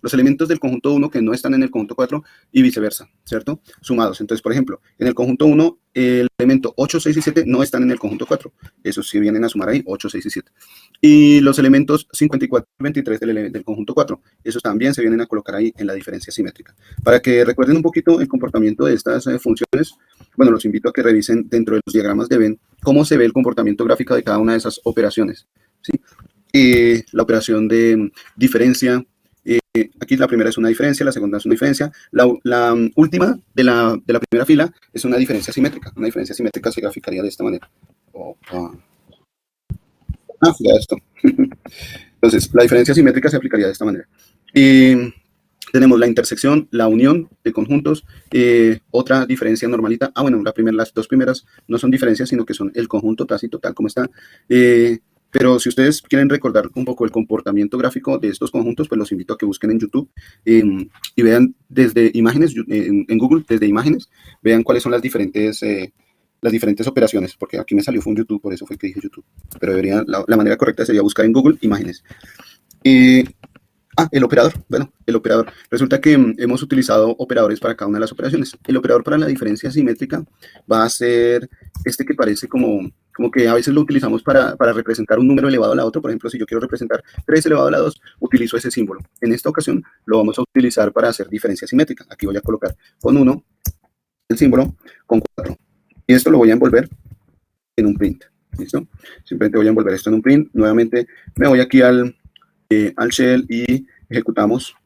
los elementos del conjunto 1 que no están en el conjunto 4 y viceversa, ¿cierto? Sumados. Entonces, por ejemplo, en el conjunto 1, el elemento 8, 6 y 7 no están en el conjunto 4. Esos sí vienen a sumar ahí, 8, 6 y 7. Y los elementos 54 y 23 del conjunto 4, esos también se vienen a colocar ahí en la diferencia simétrica. Para que recuerden un poquito el comportamiento de estas funciones, bueno, los invito a que revisen dentro de los diagramas de Venn cómo se ve el comportamiento gráfico de cada una de esas operaciones, ¿sí? La operación de diferencia, aquí la primera es una diferencia, la segunda es una diferencia, la última de la primera fila es una diferencia simétrica. Una diferencia simétrica se graficaría de esta manera. Ya esto. Entonces, la diferencia simétrica se aplicaría de esta manera. Tenemos la intersección, la unión de conjuntos, otra diferencia normalita. Bueno, las dos primeras no son diferencias, sino que son el conjunto tácito tal como está. Pero si ustedes quieren recordar un poco el comportamiento gráfico de estos conjuntos, pues los invito a que busquen en YouTube y vean desde imágenes, en Google, desde imágenes, vean cuáles son las diferentes operaciones, porque aquí me salió fue un YouTube, por eso fue que dije YouTube. Pero la manera correcta sería buscar en Google imágenes. El operador. Bueno, el operador. Resulta que hemos utilizado operadores para cada una de las operaciones. El operador para la diferencia simétrica va a ser este que parece como que a veces lo utilizamos para representar un número elevado a la otro. Por ejemplo, si yo quiero representar 3 elevado a la 2, utilizo ese símbolo. En esta ocasión lo vamos a utilizar para hacer diferencia simétrica. Aquí voy a colocar con 1 el símbolo, con 4. Y esto lo voy a envolver en un print. ¿Listo? Simplemente voy a envolver esto en un print. Nuevamente me voy aquí al shell y ejecutamos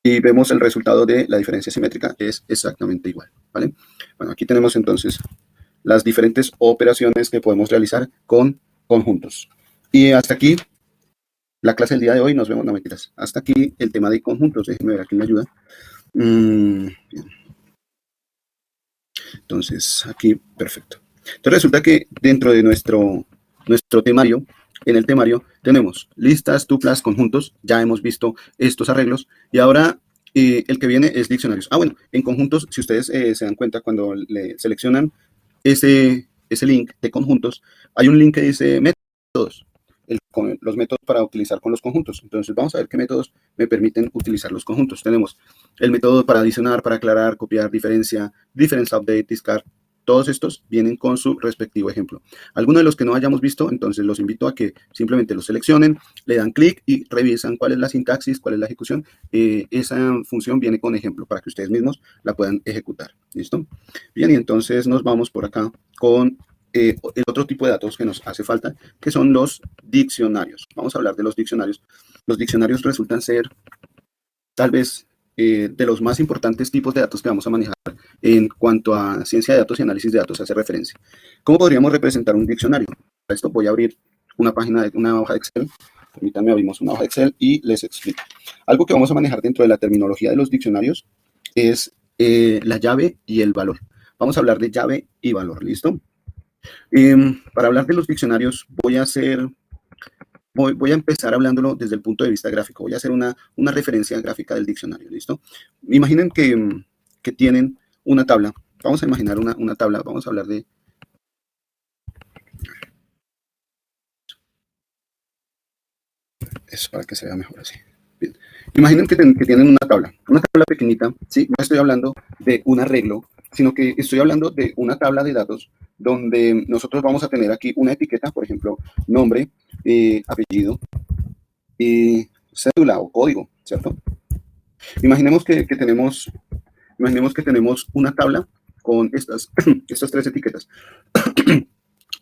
y vemos el resultado de la diferencia simétrica es exactamente igual, ¿vale? Bueno, aquí tenemos entonces las diferentes operaciones que podemos realizar con conjuntos. Y hasta aquí la clase del día de hoy. Nos vemos, no mentiras. Hasta aquí el tema de conjuntos. Déjenme ver aquí me ayuda. Bien. Entonces, aquí, perfecto. Entonces resulta que dentro de nuestro temario, en el temario tenemos listas, tuplas, conjuntos. Ya hemos visto estos arreglos. Y ahora el que viene es diccionarios. Bueno, en conjuntos, si ustedes se dan cuenta, cuando le seleccionan ese link de conjuntos, hay un link que dice métodos, con los métodos para utilizar con los conjuntos. Entonces vamos a ver qué métodos me permiten utilizar los conjuntos. Tenemos el método para adicionar, para aclarar, copiar, diferencia, difference, update, discard. Todos estos vienen con su respectivo ejemplo. Algunos de los que no hayamos visto, entonces los invito a que simplemente los seleccionen, le dan clic y revisan cuál es la sintaxis, cuál es la ejecución. Esa función viene con ejemplo para que ustedes mismos la puedan ejecutar. ¿Listo? Bien, y entonces nos vamos por acá con el otro tipo de datos que nos hace falta, que son los diccionarios. Vamos a hablar de los diccionarios. Los diccionarios resultan ser tal vez de los más importantes tipos de datos que vamos a manejar en cuanto a ciencia de datos y análisis de datos hace referencia. ¿Cómo podríamos representar un diccionario? Para esto voy a abrir una hoja de Excel. Permítanme, abrimos una hoja de Excel y les explico. Algo que vamos a manejar dentro de la terminología de los diccionarios es la llave y el valor. Vamos a hablar de llave y valor, ¿listo? Para hablar de los diccionarios voy a empezar hablándolo desde el punto de vista gráfico. Voy a hacer una referencia gráfica del diccionario, ¿listo? Imaginen que tienen una tabla. Vamos a imaginar una tabla. Vamos a hablar de... Eso, para que se vea mejor así. Bien. Imaginen que tienen una tabla pequeñita, ¿sí? No estoy hablando de un arreglo, sino que estoy hablando de una tabla de datos donde nosotros vamos a tener aquí una etiqueta, por ejemplo, nombre, apellido y cédula o código, ¿cierto? Imaginemos que tenemos una tabla con estas tres etiquetas.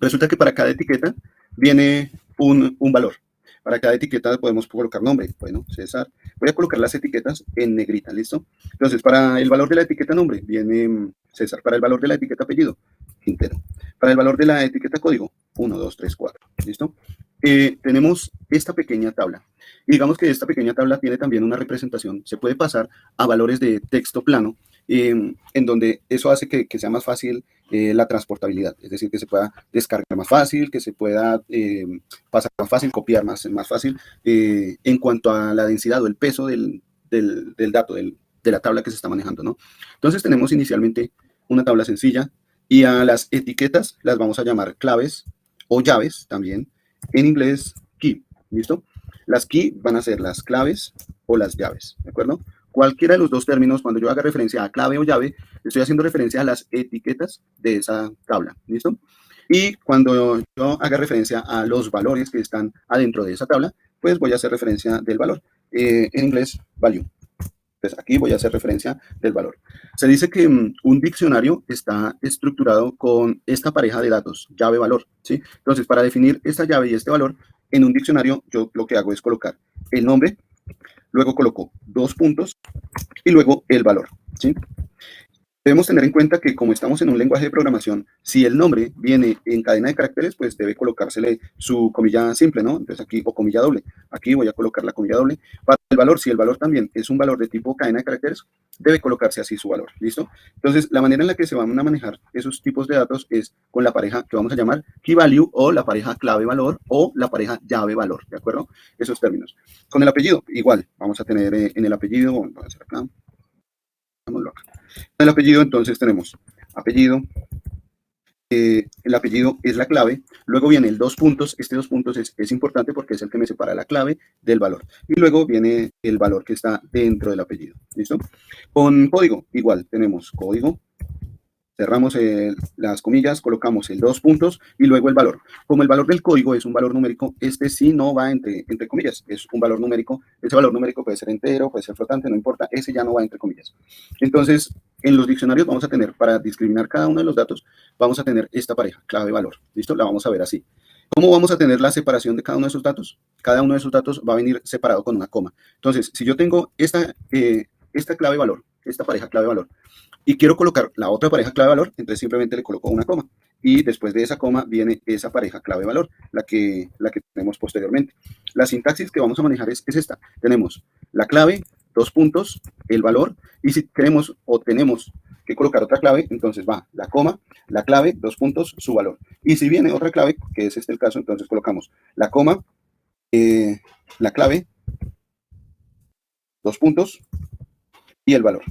Resulta que para cada etiqueta viene un valor. Para cada etiqueta podemos colocar nombre. Bueno, César. Voy a colocar las etiquetas en negrita, ¿listo? Entonces, para el valor de la etiqueta nombre viene César. Para el valor de la etiqueta apellido, Quintero. Para el valor de la etiqueta código, 1, 2, 3, 4. ¿Listo? Tenemos esta pequeña tabla. Y digamos que esta pequeña tabla tiene también una representación. Se puede pasar a valores de texto plano, en donde eso hace que sea más fácil la transportabilidad. Es decir, que se pueda descargar más fácil, que se pueda pasar más fácil, copiar más fácil en cuanto a la densidad o el peso del dato, de la tabla que se está manejando, ¿no? Entonces tenemos inicialmente una tabla sencilla y a las etiquetas las vamos a llamar claves o llaves también. En inglés, key, ¿listo? Las key van a ser las claves o las llaves, ¿de acuerdo? Cualquiera de los dos términos, cuando yo haga referencia a clave o llave, estoy haciendo referencia a las etiquetas de esa tabla, ¿listo? Y cuando yo haga referencia a los valores que están adentro de esa tabla, pues voy a hacer referencia del valor. En inglés, value. Pues aquí voy a hacer referencia del valor. Se dice que un diccionario está estructurado con esta pareja de datos, llave-valor, ¿sí? Entonces, para definir esta llave y este valor, en un diccionario yo lo que hago es colocar el nombre, luego coloco 2 puntos y luego el valor, ¿sí? Debemos tener en cuenta que como estamos en un lenguaje de programación, si el nombre viene en cadena de caracteres, pues debe colocársele su comilla simple, ¿no? Entonces aquí, o comilla doble. Aquí voy a colocar la comilla doble. Para el valor, si el valor también es un valor de tipo cadena de caracteres, debe colocarse así su valor, ¿listo? Entonces, la manera en la que se van a manejar esos tipos de datos es con la pareja que vamos a llamar key value o la pareja clave valor o la pareja llave valor, ¿de acuerdo? Esos términos. Con el apellido, igual, vamos a tener en el apellido, vamos a hacer acá. Vámonos acá. El apellido, entonces tenemos apellido, el apellido es la clave, luego viene el 2 puntos, este 2 puntos es importante porque es el que me separa la clave del valor, y luego viene el valor que está dentro del apellido, ¿listo? Con código, igual, tenemos código, cerramos las comillas, colocamos el 2 puntos y luego el valor. Como el valor del código es un valor numérico, este sí no va entre comillas, es un valor numérico. Ese valor numérico puede ser entero, puede ser flotante, no importa, ese ya no va entre comillas. Entonces, en los diccionarios vamos a tener, para discriminar cada uno de los datos, vamos a tener esta pareja, clave-valor. ¿Listo? La vamos a ver así. ¿Cómo vamos a tener la separación de cada uno de esos datos? Cada uno de esos datos va a venir separado con una coma. Entonces, si yo tengo esta clave-valor, esta pareja clave-valor, y quiero colocar la otra pareja clave-valor, entonces simplemente le coloco una coma. y después de esa coma viene esa pareja clave-valor, la que tenemos posteriormente. La sintaxis que vamos a manejar es esta. Tenemos la clave, 2 puntos, el valor, y si queremos o tenemos que colocar otra clave, entonces va la coma, la clave, 2 puntos, su valor. Y si viene otra clave, que es este el caso, entonces colocamos la coma, la clave, 2 puntos y el valor.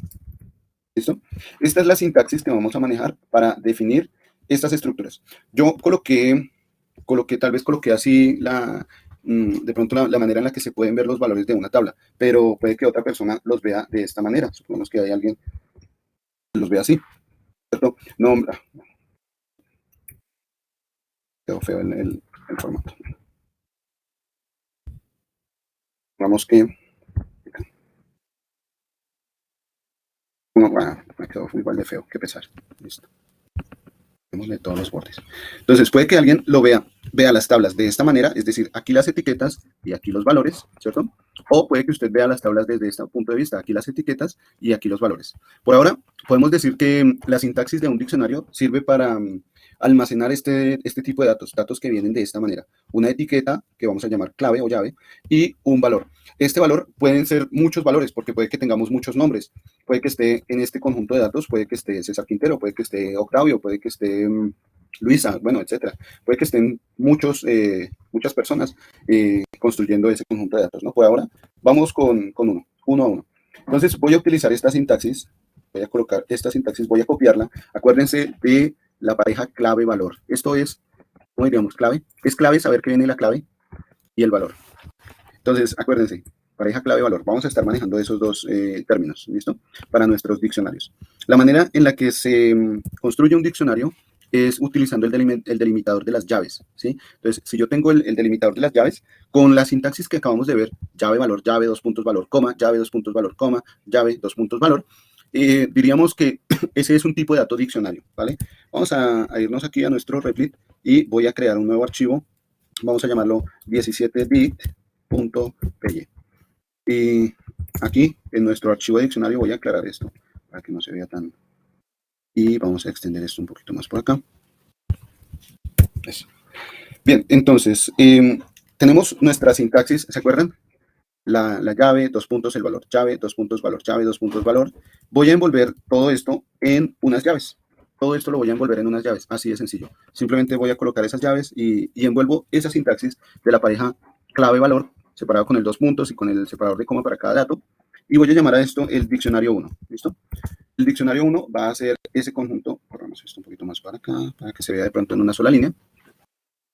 ¿Listo? Esta es la sintaxis que vamos a manejar para definir estas estructuras. Yo tal vez coloqué así de pronto la manera en la que se pueden ver los valores de una tabla, pero puede que otra persona los vea de esta manera. Supongamos que hay alguien que los vea así, ¿cierto? No, quedó feo el formato. Vamos que... Bueno, me quedó igual de feo, qué pesar. Listo. De todos los bordes. Entonces puede que alguien lo vea las tablas de esta manera, es decir, aquí las etiquetas y aquí los valores, ¿cierto? O puede que usted vea las tablas desde este punto de vista, aquí las etiquetas y aquí los valores. Por ahora, podemos decir que la sintaxis de un diccionario sirve para almacenar este tipo de datos que vienen de esta manera. Una etiqueta, que vamos a llamar clave o llave, y un valor. Este valor pueden ser muchos valores, porque puede que tengamos muchos nombres. Puede que esté en este conjunto de datos, puede que esté César Quintero, puede que esté Octavio, puede que esté Luisa, bueno, etcétera. Puede que estén muchas personas construyendo ese conjunto de datos, ¿no? Por ahora, vamos con uno a uno. Entonces, voy a utilizar esta sintaxis, voy a colocar esta sintaxis, voy a copiarla. Acuérdense de la pareja clave-valor. Esto es, ¿cómo diríamos? Clave. Es clave saber que viene la clave y el valor. Entonces, acuérdense, pareja clave-valor. Vamos a estar manejando esos dos términos, ¿listo? Para nuestros diccionarios. La manera en la que se construye un diccionario es utilizando el delimitador de las llaves, ¿sí? Entonces, si yo tengo el delimitador de las llaves, con la sintaxis que acabamos de ver, llave-valor, llave, 2 puntos, valor, coma, llave, 2 puntos, valor, coma, llave, 2 puntos, valor, diríamos que ese es un tipo de dato diccionario, ¿vale? Vamos a irnos aquí a nuestro Replit y voy a crear un nuevo archivo. Vamos a llamarlo 17bit.py. Y aquí en nuestro archivo de diccionario voy a aclarar esto para que no se vea tan... Y vamos a extender esto un poquito más por acá. Eso. Bien, entonces, tenemos nuestra sintaxis, ¿se acuerdan? La llave, 2 puntos, el valor, llave, 2 puntos, valor, llave, 2 puntos, valor. Voy a envolver todo esto en unas llaves. Todo esto lo voy a envolver en unas llaves, así de sencillo. Simplemente voy a colocar esas llaves y envuelvo esa sintaxis de la pareja clave-valor, separado con el 2 puntos y con el separador de coma para cada dato. Y voy a llamar a esto el diccionario 1, ¿listo? El diccionario 1 va a ser ese conjunto, corramos esto un poquito más para acá, para que se vea de pronto en una sola línea.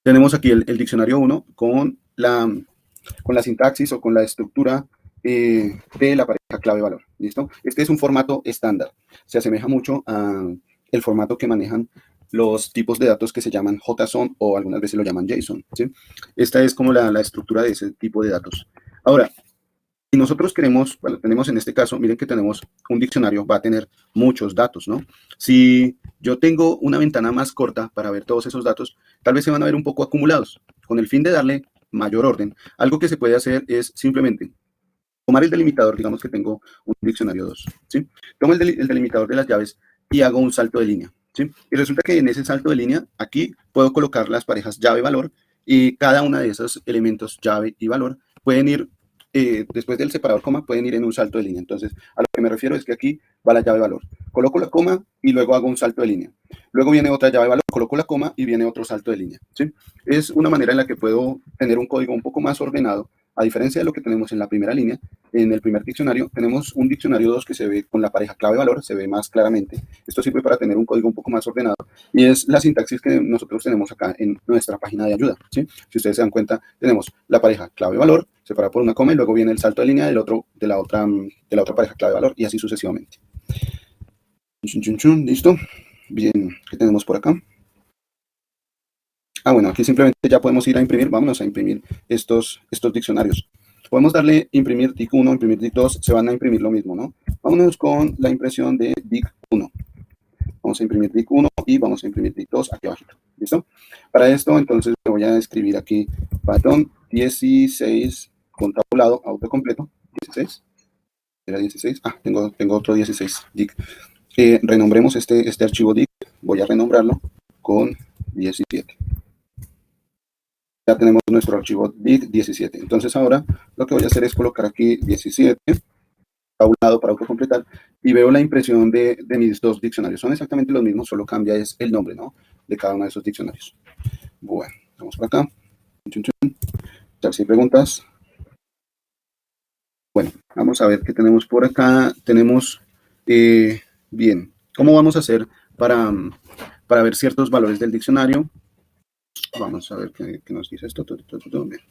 Tenemos aquí el diccionario 1 con la sintaxis o con la estructura de la pareja clave-valor, ¿listo? Este es un formato estándar, se asemeja mucho al formato que manejan los tipos de datos que se llaman JSON o algunas veces lo llaman JSON, ¿sí? Esta es como la estructura de ese tipo de datos. Ahora, si nosotros queremos, bueno, tenemos en este caso, miren que tenemos un diccionario, va a tener muchos datos, ¿no? Si yo tengo una ventana más corta para ver todos esos datos, tal vez se van a ver un poco acumulados. Con el fin de darle mayor orden, algo que se puede hacer es simplemente tomar el delimitador, digamos que tengo un diccionario 2, ¿sí? Tomo el delimitador de las llaves y hago un salto de línea, ¿sí? Y resulta que en ese salto de línea, aquí puedo colocar las parejas llave-valor y cada una de esos elementos llave y valor pueden ir después del separador coma, pueden ir en un salto de línea. Entonces, a lo que me refiero es que aquí va la llave valor. Coloco la coma y luego hago un salto de línea. Luego viene otra llave valor, coloco la coma y viene otro salto de línea, ¿sí? Es una manera en la que puedo tener un código un poco más ordenado. A diferencia de lo que tenemos en la primera línea, en el primer diccionario, tenemos un diccionario 2 que se ve con la pareja clave-valor, se ve más claramente. Esto sirve para tener un código un poco más ordenado y es la sintaxis que nosotros tenemos acá en nuestra página de ayuda, ¿sí? Si ustedes se dan cuenta, tenemos la pareja clave-valor, separada por una coma, y luego viene el salto de línea de la otra pareja clave-valor y así sucesivamente. ¿Listo? Bien, ¿qué tenemos por acá? Bueno, aquí simplemente ya podemos ir a imprimir, vámonos a imprimir estos diccionarios. Podemos darle imprimir DIC 1, imprimir DIC 2, se van a imprimir lo mismo, ¿no? Vámonos con la impresión de DIC 1. Vamos a imprimir DIC 1 y vamos a imprimir DIC 2 aquí abajito, ¿listo? Para esto, entonces, me voy a escribir aquí patrón 16 con tabulado autocompleto, 16. Era 16, tengo otro 16 DIC. Renombremos este archivo DIC, voy a renombrarlo con 17. Ya tenemos nuestro archivo dig 17. Entonces ahora lo que voy a hacer es colocar aquí 17 a un lado para autocompletar y veo la impresión de mis dos diccionarios. Son exactamente los mismos, solo cambia es el nombre, ¿no?, de cada uno de esos diccionarios. Bueno, vamos por acá. Ya si hay preguntas. Bueno, vamos a ver qué tenemos por acá. Tenemos, bien, ¿cómo vamos a hacer para ver ciertos valores del diccionario? Vamos a ver qué nos dice esto. Bien.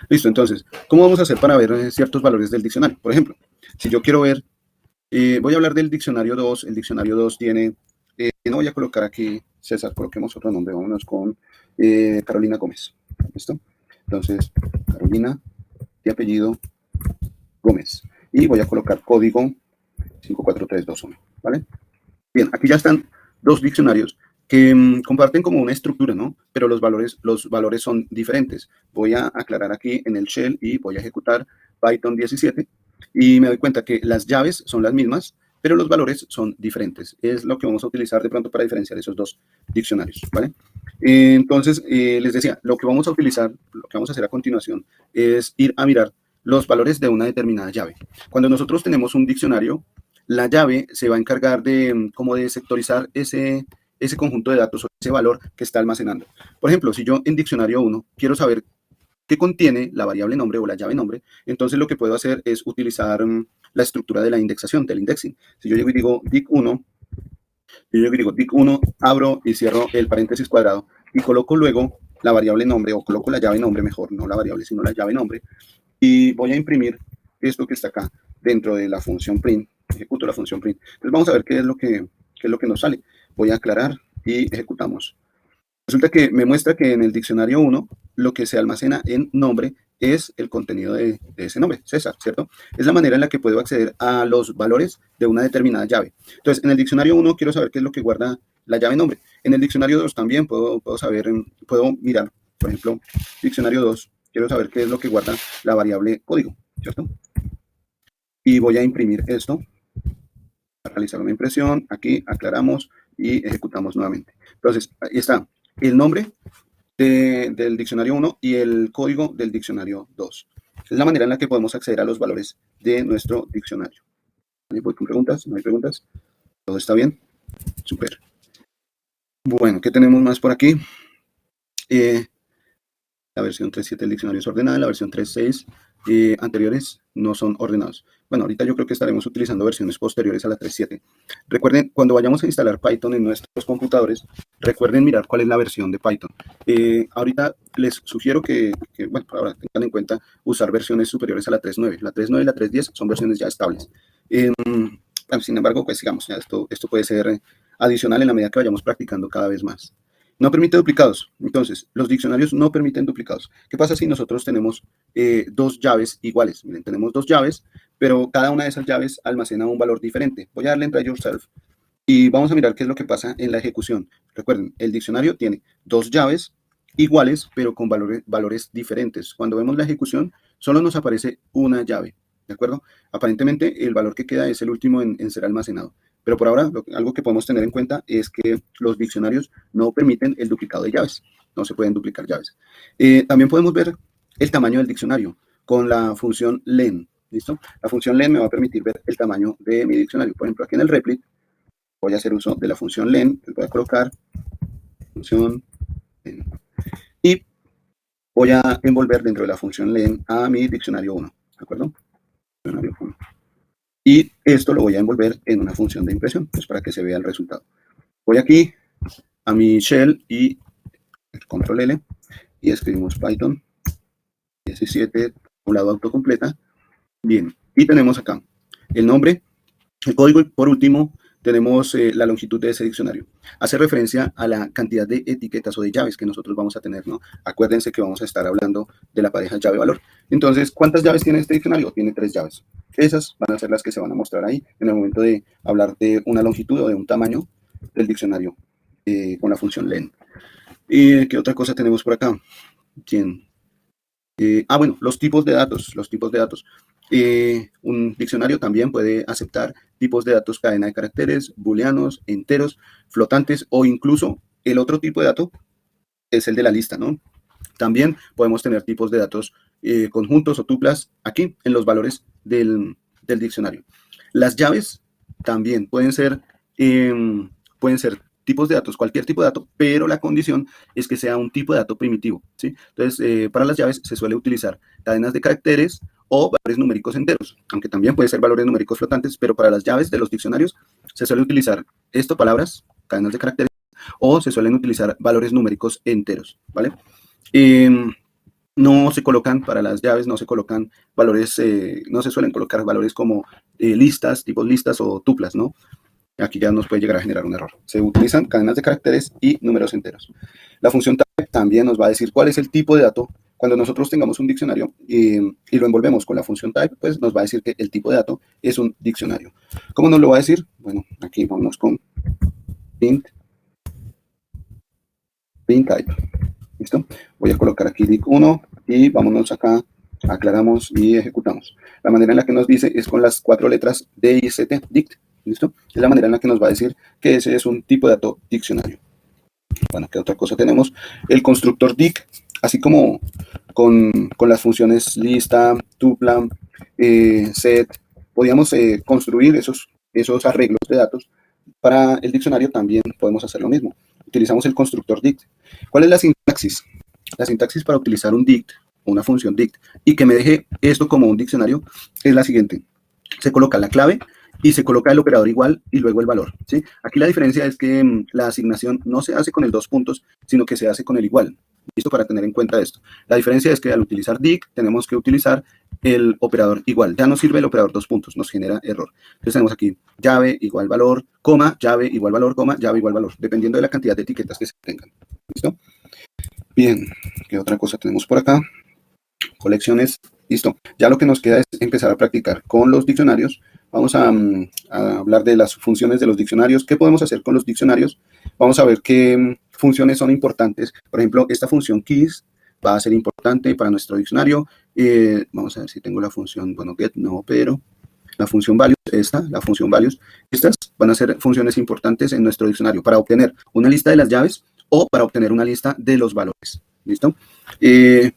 Listo, entonces, ¿cómo vamos a hacer para ver ciertos valores del diccionario? Por ejemplo, si yo quiero ver, voy a hablar del diccionario 2. El diccionario 2 tiene, no voy a colocar aquí César, coloquemos otro nombre, vámonos con Carolina Gómez. ¿Listo? Entonces, Carolina, de apellido Gómez. Y voy a colocar código 54321, ¿vale? Bien, aquí ya están dos diccionarios que comparten como una estructura, ¿no? Pero los valores son diferentes. Voy a aclarar aquí en el shell y voy a ejecutar Python 17 y me doy cuenta que las llaves son las mismas, pero los valores son diferentes. Es lo que vamos a utilizar de pronto para diferenciar esos dos diccionarios, ¿vale? Entonces, les decía, lo que vamos a utilizar, lo que vamos a hacer a continuación es ir a mirar los valores de una determinada llave. Cuando nosotros tenemos un diccionario, la llave se va a encargar de como de sectorizar ese conjunto de datos o ese valor que está almacenando. Por ejemplo, si yo en diccionario 1 quiero saber qué contiene la variable nombre o la llave nombre, entonces lo que puedo hacer es utilizar la estructura de la indexación, del indexing. Si yo llego y digo dic1, abro y cierro el paréntesis cuadrado y coloco luego la variable nombre, o coloco la llave nombre mejor, no la variable, sino la llave nombre, y voy a imprimir esto que está acá dentro de la función print. Ejecuto la función print. Entonces vamos a ver qué es lo que nos sale. Voy a aclarar y ejecutamos. Resulta que me muestra que en el diccionario 1 lo que se almacena en nombre es el contenido de ese nombre, César, ¿cierto? Es la manera en la que puedo acceder a los valores de una determinada llave. Entonces, en el diccionario 1 quiero saber qué es lo que guarda la llave nombre. En el diccionario 2 también puedo mirar, por ejemplo, diccionario 2, quiero saber qué es lo que guarda la variable código, ¿cierto? Y voy a imprimir esto, a realizar una impresión, aquí aclaramos y ejecutamos nuevamente. Entonces, ahí está el nombre del diccionario 1 y el código del diccionario 2. Es la manera en la que podemos acceder a los valores de nuestro diccionario. ¿Voy con preguntas? ¿No hay preguntas? ¿Todo está bien? Súper. Bueno, ¿qué tenemos más por aquí? La versión 3.7 del diccionario es ordenada, la versión 3.6 anteriores no son ordenados. Bueno, ahorita yo creo que estaremos utilizando versiones posteriores a la 3.7. Recuerden, cuando vayamos a instalar Python en nuestros computadores, recuerden mirar cuál es la versión de Python. Ahorita les sugiero que bueno, ahora tengan en cuenta usar versiones superiores a la 3.9. La 3.9 y la 3.10 son versiones ya estables. Bueno, sin embargo, pues sigamos, ya esto puede ser adicional en la medida que vayamos practicando cada vez más. No permite duplicados. Entonces, los diccionarios no permiten duplicados. ¿Qué pasa si nosotros tenemos dos llaves iguales? Miren, tenemos dos llaves, pero cada una de esas llaves almacena un valor diferente. Voy a darle enter yourself y vamos a mirar qué es lo que pasa en la ejecución. Recuerden, el diccionario tiene dos llaves iguales, pero con valores diferentes. Cuando vemos la ejecución, solo nos aparece una llave, ¿de acuerdo? Aparentemente, el valor que queda es el último en ser almacenado. Pero por ahora, algo que podemos tener en cuenta es que los diccionarios no permiten el duplicado de llaves. No se pueden duplicar llaves. También podemos ver el tamaño del diccionario con la función len. ¿Listo? La función len me va a permitir ver el tamaño de mi diccionario. Por ejemplo, aquí en el replit voy a hacer uso de la función len. Voy a colocar función len. Y voy a envolver dentro de la función len a mi diccionario 1. ¿De acuerdo? Diccionario 1. Y esto lo voy a envolver en una función de impresión, pues para que se vea el resultado. Voy aquí a mi shell y el control L y escribimos Python 17, un lado autocompleta. Bien, y tenemos acá el nombre, el código y por último tenemos la longitud de ese diccionario. Hace referencia a la cantidad de etiquetas o de llaves que nosotros vamos a tener, ¿no? Acuérdense que vamos a estar hablando de la pareja llave-valor. Entonces, ¿cuántas llaves tiene este diccionario? Tiene 3 llaves. Esas van a ser las que se van a mostrar ahí en el momento de hablar de una longitud o de un tamaño del diccionario con la función len. ¿Qué otra cosa tenemos por acá? Bien. Bueno, los tipos de datos. Un diccionario también puede aceptar tipos de datos cadena de caracteres, booleanos, enteros, flotantes o incluso el otro tipo de dato es el de la lista, ¿no? También podemos tener tipos de datos conjuntos o tuplas aquí en los valores del diccionario. Las llaves también pueden ser tipos de datos, cualquier tipo de dato, pero la condición es que sea un tipo de dato primitivo, ¿sí? Entonces, para las llaves se suele utilizar cadenas de caracteres o valores numéricos enteros, aunque también puede ser valores numéricos flotantes, pero para las llaves de los diccionarios se suele utilizar palabras, cadenas de caracteres, o se suelen utilizar valores numéricos enteros, ¿vale? No se colocan para las llaves, no se colocan valores, no se suelen colocar valores como listas, tipos listas o tuplas, ¿no? Aquí ya nos puede llegar a generar un error. Se utilizan cadenas de caracteres y números enteros. La función type también nos va a decir cuál es el tipo de dato. Cuando nosotros tengamos un diccionario y lo envolvemos con la función type, pues nos va a decir que el tipo de dato es un diccionario. ¿Cómo nos lo va a decir? Bueno, aquí vamos con int type. ¿Listo? Voy a colocar aquí dict1 y vámonos acá, aclaramos y ejecutamos. La manera en la que nos dice es con las 4 letras D y Z, dict. ¿Listo? Es la manera en la que nos va a decir que ese es un tipo de dato diccionario. Bueno, ¿qué otra cosa tenemos? El constructor dict, así como con las funciones lista, tupla, set, podíamos construir esos arreglos de datos. Para el diccionario también podemos hacer lo mismo. Utilizamos el constructor dict. ¿Cuál es la sintaxis? La sintaxis para utilizar un dict, una función dict, y que me deje esto como un diccionario, es la siguiente. Se coloca la clave y se coloca el operador igual y luego el valor, ¿sí? Aquí la diferencia es que la asignación no se hace con el 2 puntos, sino que se hace con el igual. ¿Listo? Para tener en cuenta esto. La diferencia es que al utilizar dict tenemos que utilizar el operador igual. Ya no sirve el operador 2 puntos, nos genera error. Entonces tenemos aquí llave igual valor, coma, llave igual valor, coma, llave igual valor, dependiendo de la cantidad de etiquetas que se tengan. ¿Listo? Bien, ¿qué otra cosa tenemos por acá? Colecciones, listo. Ya lo que nos queda es empezar a practicar con los diccionarios. Vamos a hablar de las funciones de los diccionarios. ¿Qué podemos hacer con los diccionarios? Vamos a ver qué funciones son importantes. Por ejemplo, esta función keys va a ser importante para nuestro diccionario. Vamos a ver si tengo la función, bueno, get no, pero la función values, la función values. Estas van a ser funciones importantes en nuestro diccionario para obtener una lista de las llaves o para obtener una lista de los valores. ¿Listo?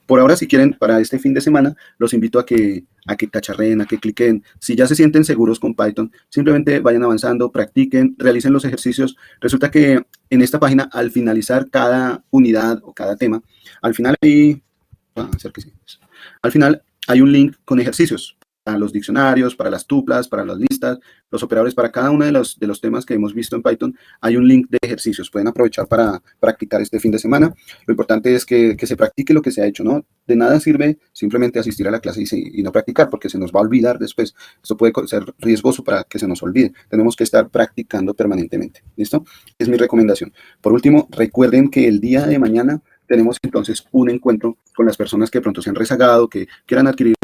Por ahora, si quieren, para este fin de semana, los invito a que cacharreen, a que cliquen. Si ya se sienten seguros con Python, simplemente vayan avanzando, practiquen, realicen los ejercicios. Resulta que en esta página, al finalizar cada unidad o cada tema, al final hay un link con ejercicios para los diccionarios, para las tuplas, para las listas, los operadores, para cada uno de los temas que hemos visto en Python, hay un link de ejercicios. Pueden aprovechar para practicar este fin de semana. Lo importante es que se practique lo que se ha hecho, ¿no? De nada sirve simplemente asistir a la clase y no practicar, porque se nos va a olvidar después. Esto puede ser riesgoso para que se nos olvide. Tenemos que estar practicando permanentemente. ¿Listo? Es mi recomendación. Por último, recuerden que el día de mañana tenemos entonces un encuentro con las personas que pronto se han rezagado, que quieran adquirir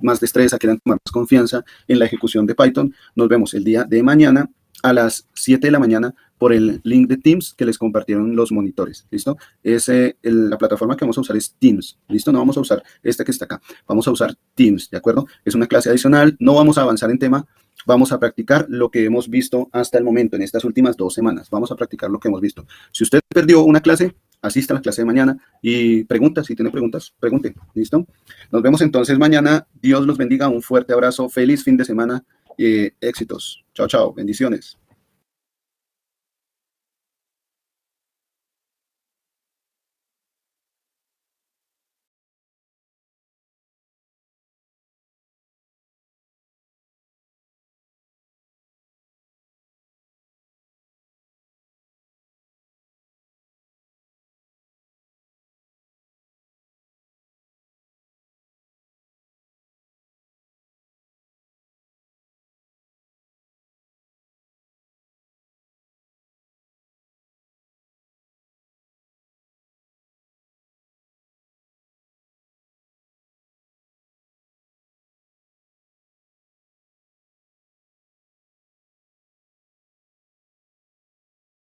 más destreza, quieran tomar más confianza en la ejecución de Python. Nos vemos el día de mañana a las 7 de la mañana por el link de Teams que les compartieron los monitores. ¿Listo? La plataforma que vamos a usar es Teams. ¿Listo? No vamos a usar esta que está acá. Vamos a usar Teams, ¿de acuerdo? Es una clase adicional. No vamos a avanzar en tema. Vamos a practicar lo que hemos visto hasta el momento, en estas últimas 2 semanas. Vamos a practicar lo que hemos visto. Si usted perdió una clase, asista a la clase de mañana y pregunta, si tiene preguntas, pregunte. ¿Listo? Nos vemos entonces mañana. Dios los bendiga. Un fuerte abrazo. Feliz fin de semana. Éxitos. Chao, chao. Bendiciones.